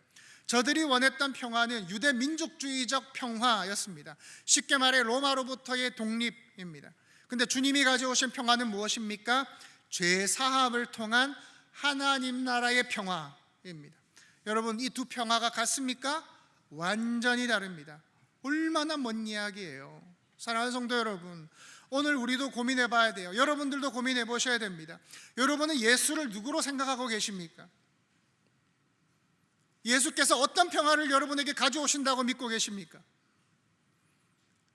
저들이 원했던 평화는 유대 민족주의적 평화였습니다. 쉽게 말해 로마로부터의 독립입니다. 근데 주님이 가져오신 평화는 무엇입니까? 죄 사함을 통한 하나님 나라의 평화입니다. 여러분, 이 두 평화가 같습니까? 완전히 다릅니다. 얼마나 먼 이야기예요. 사랑하는 성도 여러분, 오늘 우리도 고민해 봐야 돼요. 여러분들도 고민해 보셔야 됩니다. 여러분은 예수를 누구로 생각하고 계십니까? 예수께서 어떤 평화를 여러분에게 가져오신다고 믿고 계십니까?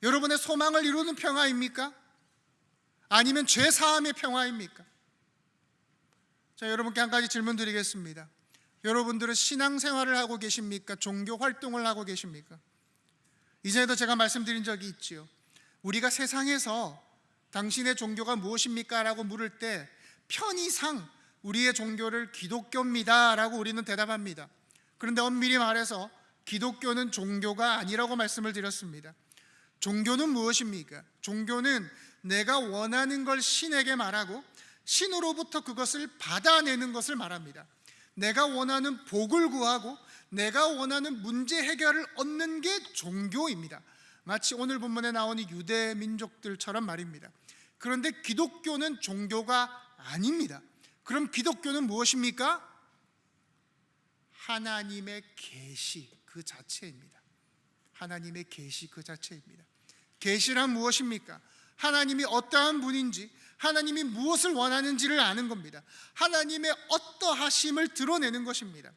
여러분의 소망을 이루는 평화입니까? 아니면 죄 사함의 평화입니까? 자, 여러분께 한 가지 질문 드리겠습니다. 여러분들은 신앙생활을 하고 계십니까? 종교 활동을 하고 계십니까? 이전에도 제가 말씀드린 적이 있지요. 우리가 세상에서 당신의 종교가 무엇입니까? 라고 물을 때 편의상 우리의 종교를 기독교입니다 라고 우리는 대답합니다. 그런데 엄밀히 말해서 기독교는 종교가 아니라고 말씀을 드렸습니다. 종교는 무엇입니까? 종교는 내가 원하는 걸 신에게 말하고 신으로부터 그것을 받아내는 것을 말합니다. 내가 원하는 복을 구하고 내가 원하는 문제 해결을 얻는 게 종교입니다. 마치 오늘 본문에 나오는 유대 민족들처럼 말입니다. 그런데 기독교는 종교가 아닙니다. 그럼 기독교는 무엇입니까? 하나님의 계시 그 자체입니다. 하나님의 계시 그 자체입니다. 계시란 무엇입니까? 하나님이 어떠한 분인지, 하나님이 무엇을 원하는지를 아는 겁니다. 하나님의 어떠하심을 드러내는 것입니다.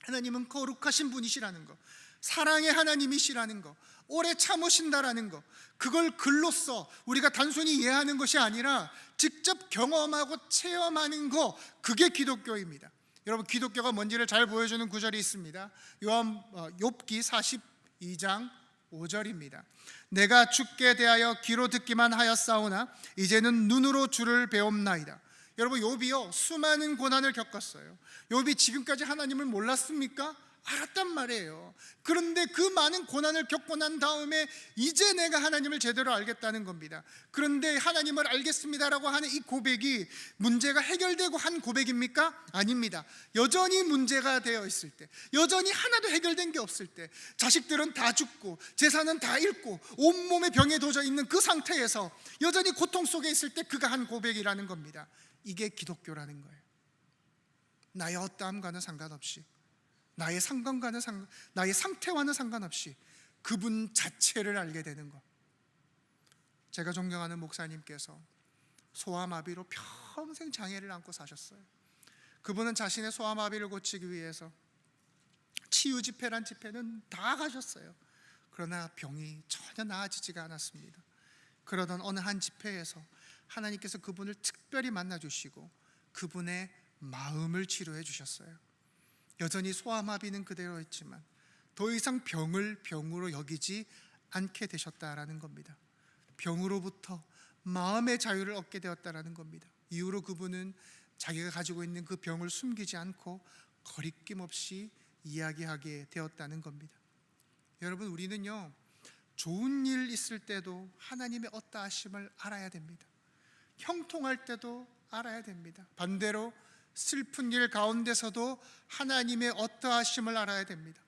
하나님은 거룩하신 분이시라는 것, 사랑의 하나님이시라는 것, 오래 참으신다라는 것, 그걸 글로써 우리가 단순히 이해하는 것이 아니라 직접 경험하고 체험하는 것, 그게 기독교입니다. 여러분, 기독교가 뭔지를 잘 보여주는 구절이 있습니다. 욥기 42장 5절입니다. 내가 주께 대하여 귀로 듣기만 하였사오나 이제는 눈으로 주를 배움나이다. 여러분, 욥이요 수많은 고난을 겪었어요. 욥이 지금까지 하나님을 몰랐습니까? 알았단 말이에요. 그런데 그 많은 고난을 겪고 난 다음에 이제 내가 하나님을 제대로 알겠다는 겁니다. 그런데 하나님을 알겠습니다라고 하는 이 고백이 문제가 해결되고 한 고백입니까? 아닙니다. 여전히 문제가 되어 있을 때, 여전히 하나도 해결된 게 없을 때, 자식들은 다 죽고 재산은 다 잃고 온몸에 병에 도져 있는 그 상태에서 여전히 고통 속에 있을 때 그가 한 고백이라는 겁니다. 이게 기독교라는 거예요. 나의 어떠함과는 상관없이, 나의 상태와는 상관없이 그분 자체를 알게 되는 것. 제가 존경하는 목사님께서 소아마비로 평생 장애를 안고 사셨어요. 그분은 자신의 소아마비를 고치기 위해서 치유 집회란 집회는 다 가셨어요. 그러나 병이 전혀 나아지지가 않았습니다. 그러던 어느 한 집회에서 하나님께서 그분을 특별히 만나주시고 그분의 마음을 치료해 주셨어요. 여전히 소아마비는 그대로 있지만 더 이상 병을 병으로 여기지 않게 되셨다라는 겁니다. 병으로부터 마음의 자유를 얻게 되었다라는 겁니다. 이후로 그분은 자기가 가지고 있는 그 병을 숨기지 않고 거리낌 없이 이야기하게 되었다는 겁니다. 여러분, 우리는요 좋은 일 있을 때도 하나님의 어떠하심을 알아야 됩니다. 형통할 때도 알아야 됩니다. 반대로 슬픈 일 가운데서도 하나님의 어떠하심을 알아야 됩니다.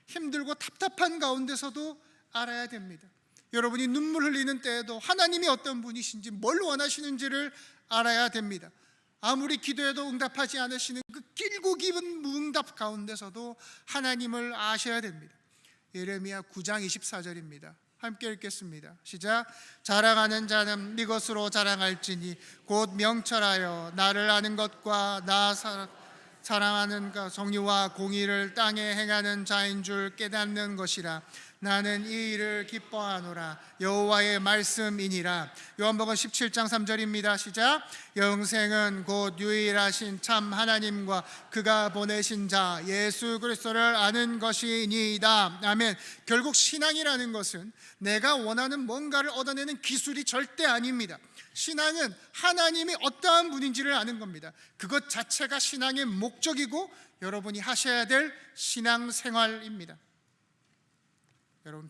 힘들고 답답한 가운데서도 알아야 됩니다. 여러분이 눈물 흘리는 때에도 하나님이 어떤 분이신지, 뭘 원하시는지를 알아야 됩니다. 아무리 기도해도 응답하지 않으시는 그 길고 깊은 무응답 가운데서도 하나님을 아셔야 됩니다. 예레미야 9장 24절입니다. 함께 읽겠습니다. 시작. 자랑하는 자는 네 것으로 자랑할지니 곧 명철하여 나를 아는 것과 나 사랑하는 정의와 공의를 땅에 행하는 자인 줄 깨닫는 것이라. 나는 이 일을 기뻐하노라. 여호와의 말씀이니라. 요한복음 17장 3절입니다. 시작. 영생은 곧 유일하신 참 하나님과 그가 보내신 자 예수 그리스도를 아는 것이니이다. 아멘. 결국 신앙이라는 것은 내가 원하는 뭔가를 얻어내는 기술이 절대 아닙니다. 신앙은 하나님이 어떠한 분인지를 아는 겁니다. 그것 자체가 신앙의 목적이고 여러분이 하셔야 될 신앙생활입니다. 여러분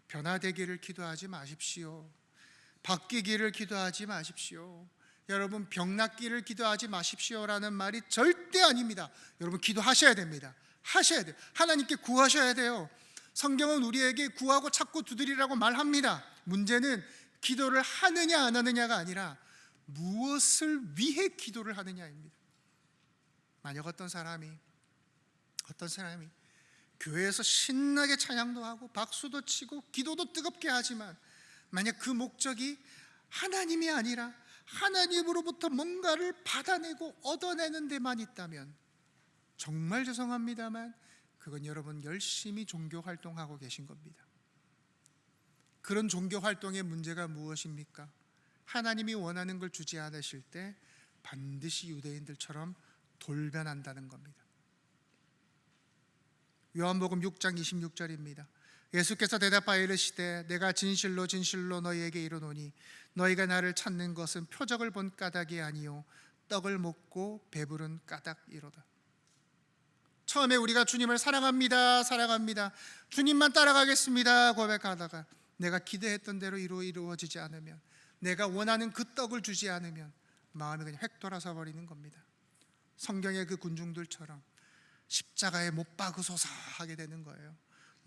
변화되기를 기도하지 마십시오. 바뀌기를 기도하지 마십시오. 여러분 병낫기를 기도하지 마십시오라는 말이 절대 아닙니다. 여러분 기도하셔야 됩니다. 하셔야 돼요. 하나님께 구하셔야 돼요. 성경은 우리에게 구하고 찾고 두드리라고 말합니다. 문제는 기도를 하느냐 안 하느냐가 아니라 무엇을 위해 기도를 하느냐입니다. 만약 어떤 사람이 교회에서 신나게 찬양도 하고 박수도 치고 기도도 뜨겁게 하지만 만약 그 목적이 하나님이 아니라 하나님으로부터 뭔가를 받아내고 얻어내는 데만 있다면 정말 죄송합니다만 그건 여러분 열심히 종교 활동하고 계신 겁니다. 그런 종교 활동의 문제가 무엇입니까? 하나님이 원하는 걸 주지 않으실 때 반드시 유대인들처럼 돌변한다는 겁니다. 요한복음 6장 26절입니다. 예수께서 대답하여 이르시되 내가 진실로 진실로 너희에게 이르노니 너희가 나를 찾는 것은 표적을 본 까닭이 아니요 떡을 먹고 배부른 까닭이로다. 처음에 우리가 주님을 사랑합니다 주님만 따라가겠습니다 고백하다가 내가 기대했던 대로 이루어지지 않으면, 내가 원하는 그 떡을 주지 않으면 마음이 그냥 획 돌아서 버리는 겁니다. 성경의 그 군중들처럼 십자가에 못 박으소서 하게 되는 거예요.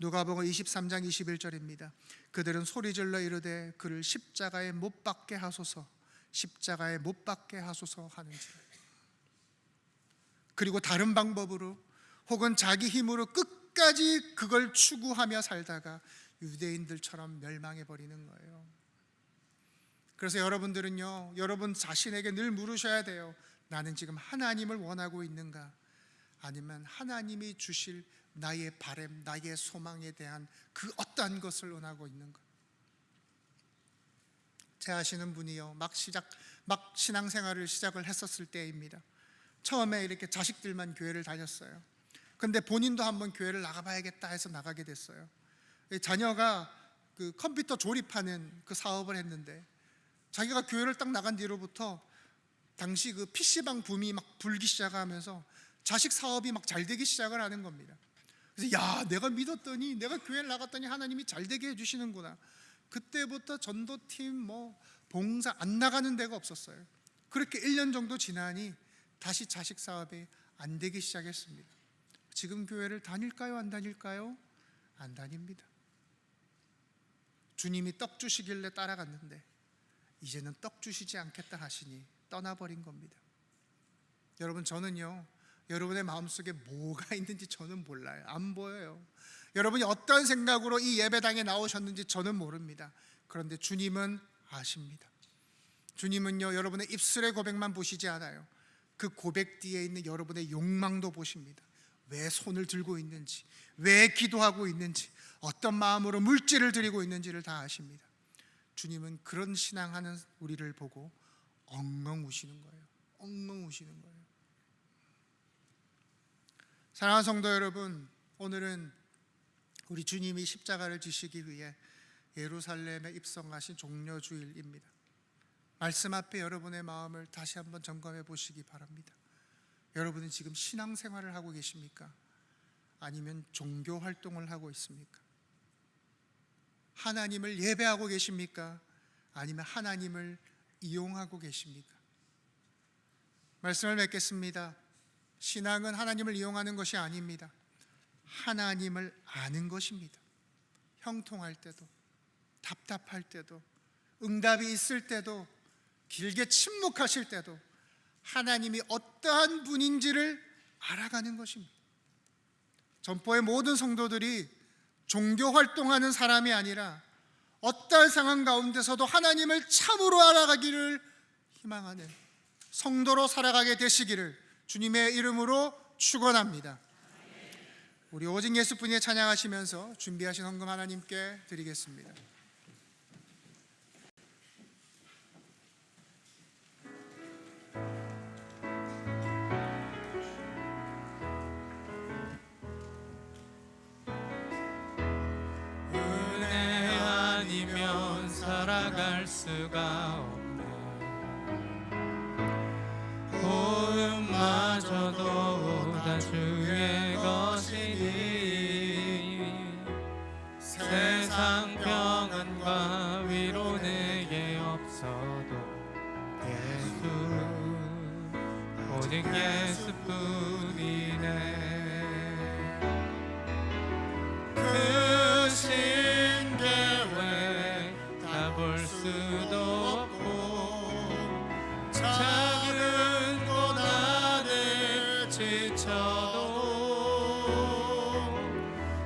누가복음 23장 21절입니다. 그들은 소리질러 이르되 그를 십자가에 못 박게 하소서, 십자가에 못 박게 하소서 하는지라. 그리고 다른 방법으로 혹은 자기 힘으로 끝까지 그걸 추구하며 살다가 유대인들처럼 멸망해 버리는 거예요. 그래서 여러분들은요, 여러분 자신에게 늘 물으셔야 돼요. 나는 지금 하나님을 원하고 있는가? 아니면 하나님이 주실 나의 바람, 나의 소망에 대한 그 어떠한 것을 원하고 있는가? 제 아시는 분이요, 막 신앙생활을 시작을 했었을 때입니다. 처음에 이렇게 자식들만 교회를 다녔어요. 근데 본인도 한번 교회를 나가봐야겠다 해서 나가게 됐어요. 자녀가 그 컴퓨터 조립하는 그 사업을 했는데 자기가 교회를 딱 나간 뒤로부터 당시 그 PC방 붐이 막 불기 시작하면서 자식 사업이 막 잘 되기 시작을 하는 겁니다. 그래서 야, 내가 믿었더니, 내가 교회를 나갔더니 하나님이 잘 되게 해주시는구나. 그때부터 전도팀 봉사 안 나가는 데가 없었어요. 그렇게 1년 정도 지나니 다시 자식 사업이 안 되기 시작했습니다. 지금 교회를 다닐까요? 안 다닐까요? 안 다닙니다. 주님이 떡 주시길래 따라갔는데 이제는 떡 주시지 않겠다 하시니 떠나버린 겁니다. 여러분, 저는요, 여러분의 마음속에 뭐가 있는지 저는 몰라요. 안 보여요. 여러분이 어떤 생각으로 이 예배당에 나오셨는지 저는 모릅니다. 그런데 주님은 아십니다. 주님은요, 여러분의 입술의 고백만 보시지 않아요. 그 고백 뒤에 있는 여러분의 욕망도 보십니다. 왜 손을 들고 있는지, 왜 기도하고 있는지, 어떤 마음으로 물질을 드리고 있는지를 다 아십니다. 주님은 그런 신앙하는 우리를 보고 엉엉 우시는 거예요. 엉엉 우시는 거예요. 사랑하는 성도 여러분, 오늘은 우리 주님이 십자가를 지시기 위해 예루살렘에 입성하신 종려주일입니다. 말씀 앞에 여러분의 마음을 다시 한번 점검해 보시기 바랍니다. 여러분은 지금 신앙생활을 하고 계십니까? 아니면 종교 활동을 하고 있습니까? 하나님을 예배하고 계십니까? 아니면 하나님을 이용하고 계십니까? 말씀을 맺겠습니다. 신앙은 하나님을 이용하는 것이 아닙니다. 하나님을 아는 것입니다. 형통할 때도, 답답할 때도, 응답이 있을 때도, 길게 침묵하실 때도 하나님이 어떠한 분인지를 알아가는 것입니다. 전포의 모든 성도들이 종교 활동하는 사람이 아니라 어떠한 상황 가운데서도 하나님을 참으로 알아가기를 희망하는 성도로 살아가게 되시기를 주님의 이름으로 축원합니다. 우리 오직 예수뿐이 찬양하시면서 준비하신 헌금 하나님께 드리겠습니다. 은혜 아니면 살아갈 수가 없네. 고음마저도 다 주의 것이니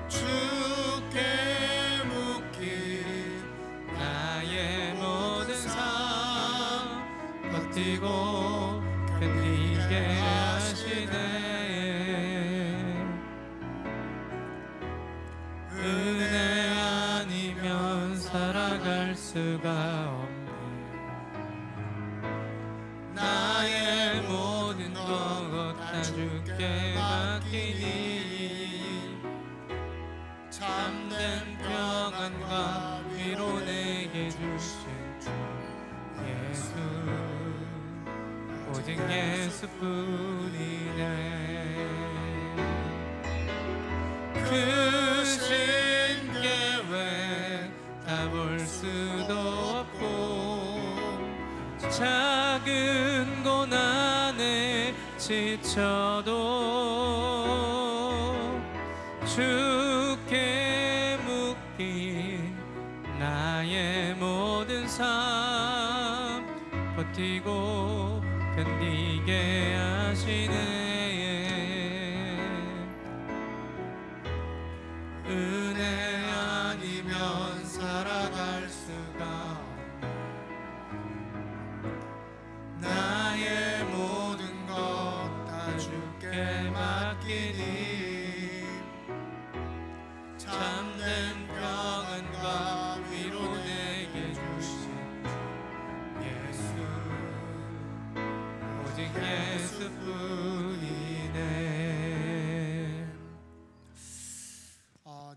주께 묻기 나의 모든 삶 버티고 견디게 하시네. 은혜 아니면 살아갈 수가 없네. 나의 모든 것 다 주께 맡기니 참된 평안과 위로 내게 주신 주 예수, 오직 예수뿐이네. 크신 계획 다 볼 수도 없고 작은 고난에 지쳐도 주께 묶인 나의 모든 삶 버티고 견디게 하시네. 은혜 아니면 살아갈 수가 없네. 나의 모든 것 다 주께 맡기니 참된 평안과 위로 내게 주신 예수, 오직 예수뿐이네.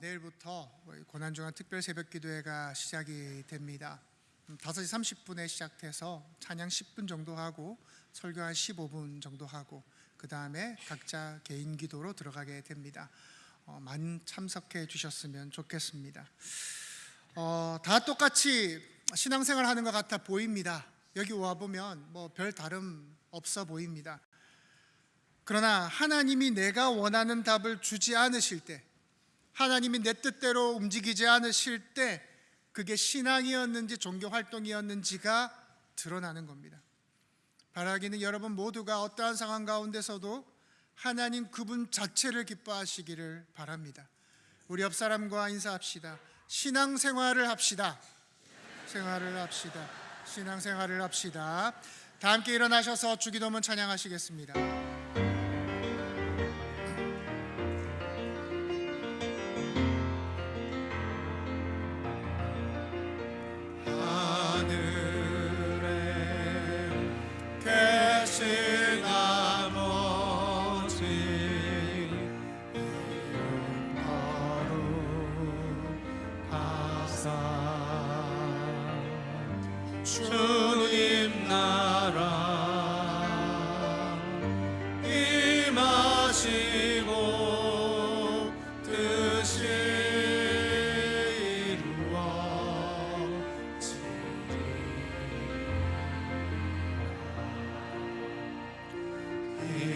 내일부터 고난주간 특별 새벽 기도회가 시작이 됩니다. 5시 30분에 시작해서 찬양 10분 정도 하고 설교 한 15분 정도 하고 그 다음에 각자 개인 기도로 들어가게 됩니다. 많이 참석해 주셨으면 좋겠습니다. 다 똑같이 신앙생활 하는 것 같아 보입니다. 여기 와보면 뭐 별 다름 없어 보입니다. 그러나 하나님이 내가 원하는 답을 주지 않으실 때, 하나님이 내 뜻대로 움직이지 않으실 때 그게 신앙이었는지 종교활동이었는지가 드러나는 겁니다. 바라기는 여러분 모두가 어떠한 상황 가운데서도 하나님 그분 자체를 기뻐하시기를 바랍니다. 우리 옆 사람과 인사합시다. 신앙생활을 합시다. 신앙생활을 합시다. 다 함께 일어나셔서 주기도문 찬양하시겠습니다. 계신 아버지 이름 거룩하사 주님 나라 임하시고 뜻이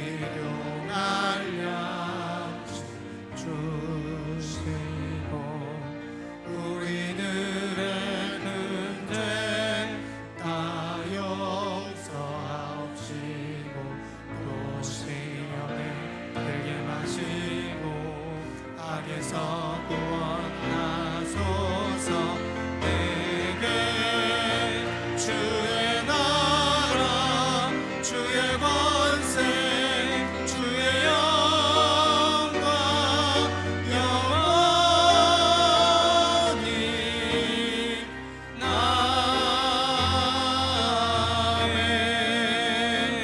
일용할 양식 주시고 우리들의 근데 다 용서하옵시고 또 시험에 들게 마시고 악에서 구원하소서. 내게 주의 나라 주의 권세 주의 영광 영원히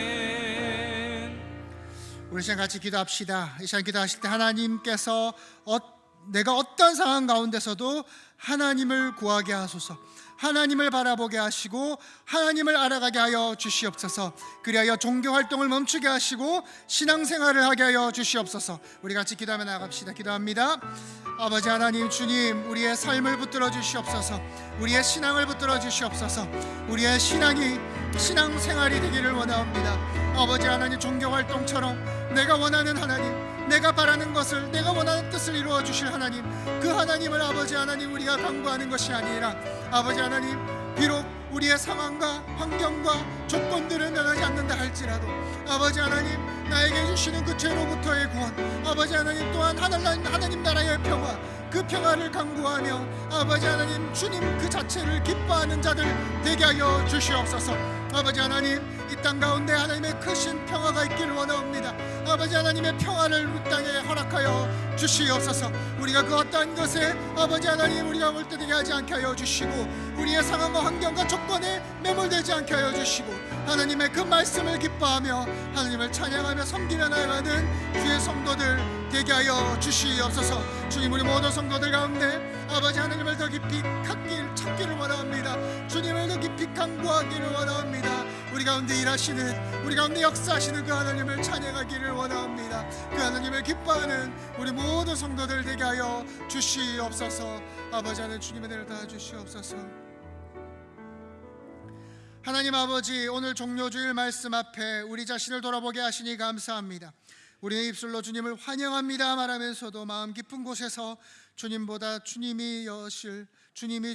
아멘. 우리 시간 같이 기도합시다. 이 시간 기도하실 때 하나님께서 내가 어떤 상황 가운데서도 하나님을 구하게 하소서. 하나님을 바라보게 하시고 하나님을 알아가게 하여 주시옵소서. 그리하여 종교활동을 멈추게 하시고 신앙생활을 하게 하여 주시옵소서. 우리 같이 기도하며 나갑시다. 기도합니다. 아버지 하나님, 주님, 우리의 삶을 붙들어 주시옵소서. 우리의 신앙을 붙들어 주시옵소서. 우리의 신앙생활이 되기를 원합니다. 아버지 하나님, 종교활동처럼 내가 원하는 하나님, 내가 바라는 것을, 내가 원하는 뜻을 이루어 주실 하나님, 그 하나님을 아버지 하나님 우리가 강구하는 것이 아니라 아버지 하나님, 비록 우리의 상황과 환경과 조건들은 변하지 않는다 할지라도 아버지 하나님, 나에게 주시는 그 죄로부터의 구원, 아버지 하나님 또한 하나님 나라의 평화, 그 평화를 강구하며 아버지 하나님, 주님 그 자체를 기뻐하는 자들 되게 하여 주시옵소서. 아버지 하나님, 이 땅 가운데 하나님의 크신 평화가 있기를 원하옵니다. 아버지 하나님의 평화를 우리 땅에 허락하여 주시옵소서. 우리가 그 어떠한 것에 아버지 하나님 우리가 몰두되게 하지 않게 하여 주시고, 우리의 상황과 환경과 조건에 매몰되지 않게 하여 주시고, 하나님의 그 말씀을 기뻐하며 하나님을 찬양하며 섬기며 나아가는 주의 성도들 되게 하여 주시옵소서. 주님, 우리 모든 성도들 가운데 아버지 하나님을 더 깊이 찾기를 원합니다. 주님을 더 깊이 간구하기를 원합니다. 우리 가운데 일하시는, 우리 가운데 역사하시는 그 하나님을 찬양하기를 원합니다. 그 하나님을 기뻐하는 우리 모든 성도들 되게 하여 주시옵소서. 아버지 하나님, 주님의 은혜를 다 주시옵소서. 하나님 아버지, 오늘 종료주일 말씀 앞에 우리 자신을 돌아보게 하시니 감사합니다. 우리의 입술로 주님을 환영합니다 말하면서도 마음 깊은 곳에서 주님보다 주님이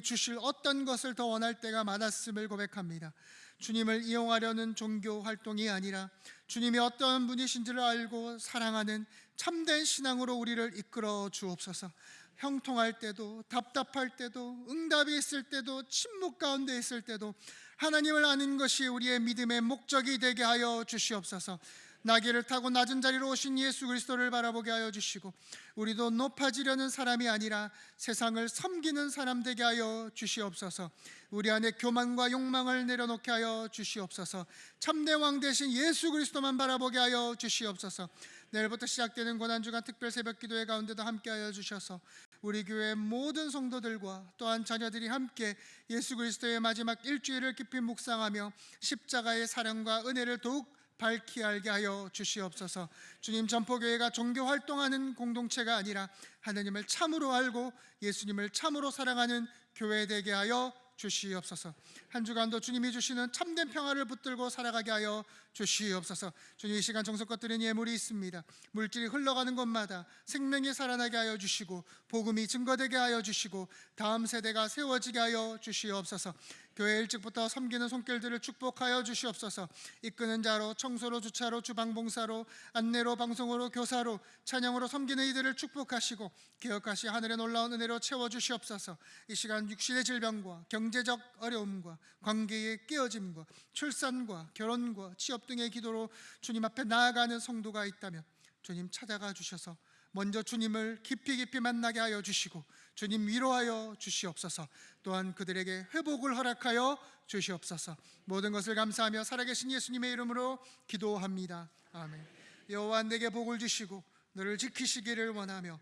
주실 어떤 것을 더 원할 때가 많았음을 고백합니다. 주님을 이용하려는 종교 활동이 아니라 주님이 어떤 분이신지를 알고 사랑하는 참된 신앙으로 우리를 이끌어 주옵소서. 형통할 때도, 답답할 때도, 응답이 있을 때도, 침묵 가운데 있을 때도 하나님을 아는 것이 우리의 믿음의 목적이 되게 하여 주시옵소서. 나귀를 타고 낮은 자리로 오신 예수 그리스도를 바라보게 하여 주시고, 우리도 높아지려는 사람이 아니라 세상을 섬기는 사람 되게 하여 주시옵소서. 우리 안에 교만과 욕망을 내려놓게 하여 주시옵소서. 참된 왕 되신 예수 그리스도만 바라보게 하여 주시옵소서. 내일부터 시작되는 고난주간 특별 새벽기도회 가운데도 함께하여 주셔서 우리 교회 모든 성도들과 또한 자녀들이 함께 예수 그리스도의 마지막 일주일을 깊이 묵상하며 십자가의 사랑과 은혜를 더욱 밝히 알게 하여 주시옵소서. 주님, 전포교회가 종교 활동하는 공동체가 아니라 하나님을 참으로 알고 예수님을 참으로 사랑하는 교회 되게 하여 주시옵소서. 한 주간도 주님이 주시는 참된 평화를 붙들고 살아가게 하여 주시옵소서. 주님, 이 시간 정성껏 드린 예물이 있습니다. 물질이 흘러가는 곳마다 생명이 살아나게 하여 주시고, 복음이 증거되게 하여 주시고, 다음 세대가 세워지게 하여 주시옵소서. 교회 일찍부터 섬기는 손길들을 축복하여 주시옵소서. 이끄는 자로, 청소로, 주차로, 주방봉사로, 안내로, 방송으로, 교사로, 찬양으로 섬기는 이들을 축복하시고 기억하시 하늘의 놀라운 은혜로 채워주시옵소서. 이 시간 육신의 질병과 경제적 어려움과 관계의 깨어짐과 출산과 결혼과 취업 등의 기도로 주님 앞에 나아가는 성도가 있다면 주님 찾아가 주셔서 먼저 주님을 깊이 만나게 하여 주시고 주님 위로하여 주시옵소서. 또한 그들에게 회복을 허락하여 주시옵소서. 모든 것을 감사하며 살아계신 예수님의 이름으로 기도합니다. 아멘. 여호와 내게 복을 주시고 너를 지키시기를 원하며,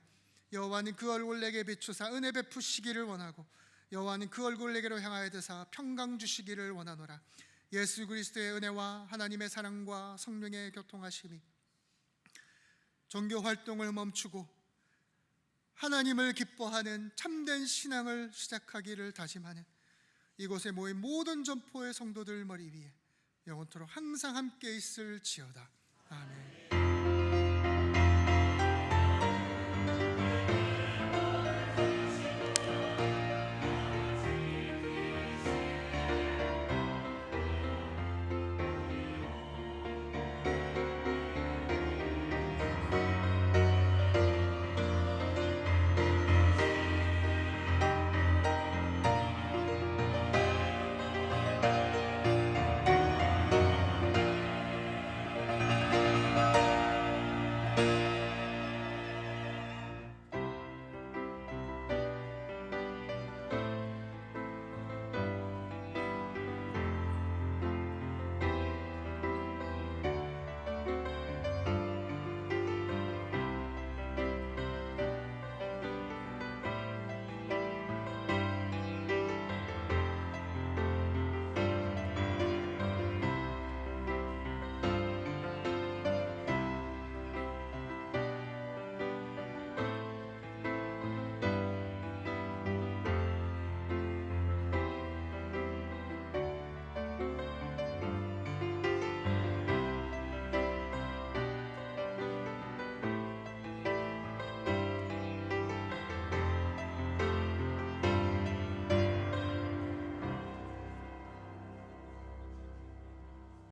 여호와는 그 얼굴 내게 비추사 은혜 베푸시기를 원하고, 여호와는 그 얼굴 내게로 향하여 드사 평강 주시기를 원하노라. 예수 그리스도의 은혜와 하나님의 사랑과 성령의 교통하심이 종교 활동을 멈추고 하나님을 기뻐하는 참된 신앙을 시작하기를 다짐하는 이곳에 모인 모든 전포의 성도들 머리 위에 영원토록 항상 함께 있을지어다. 아멘.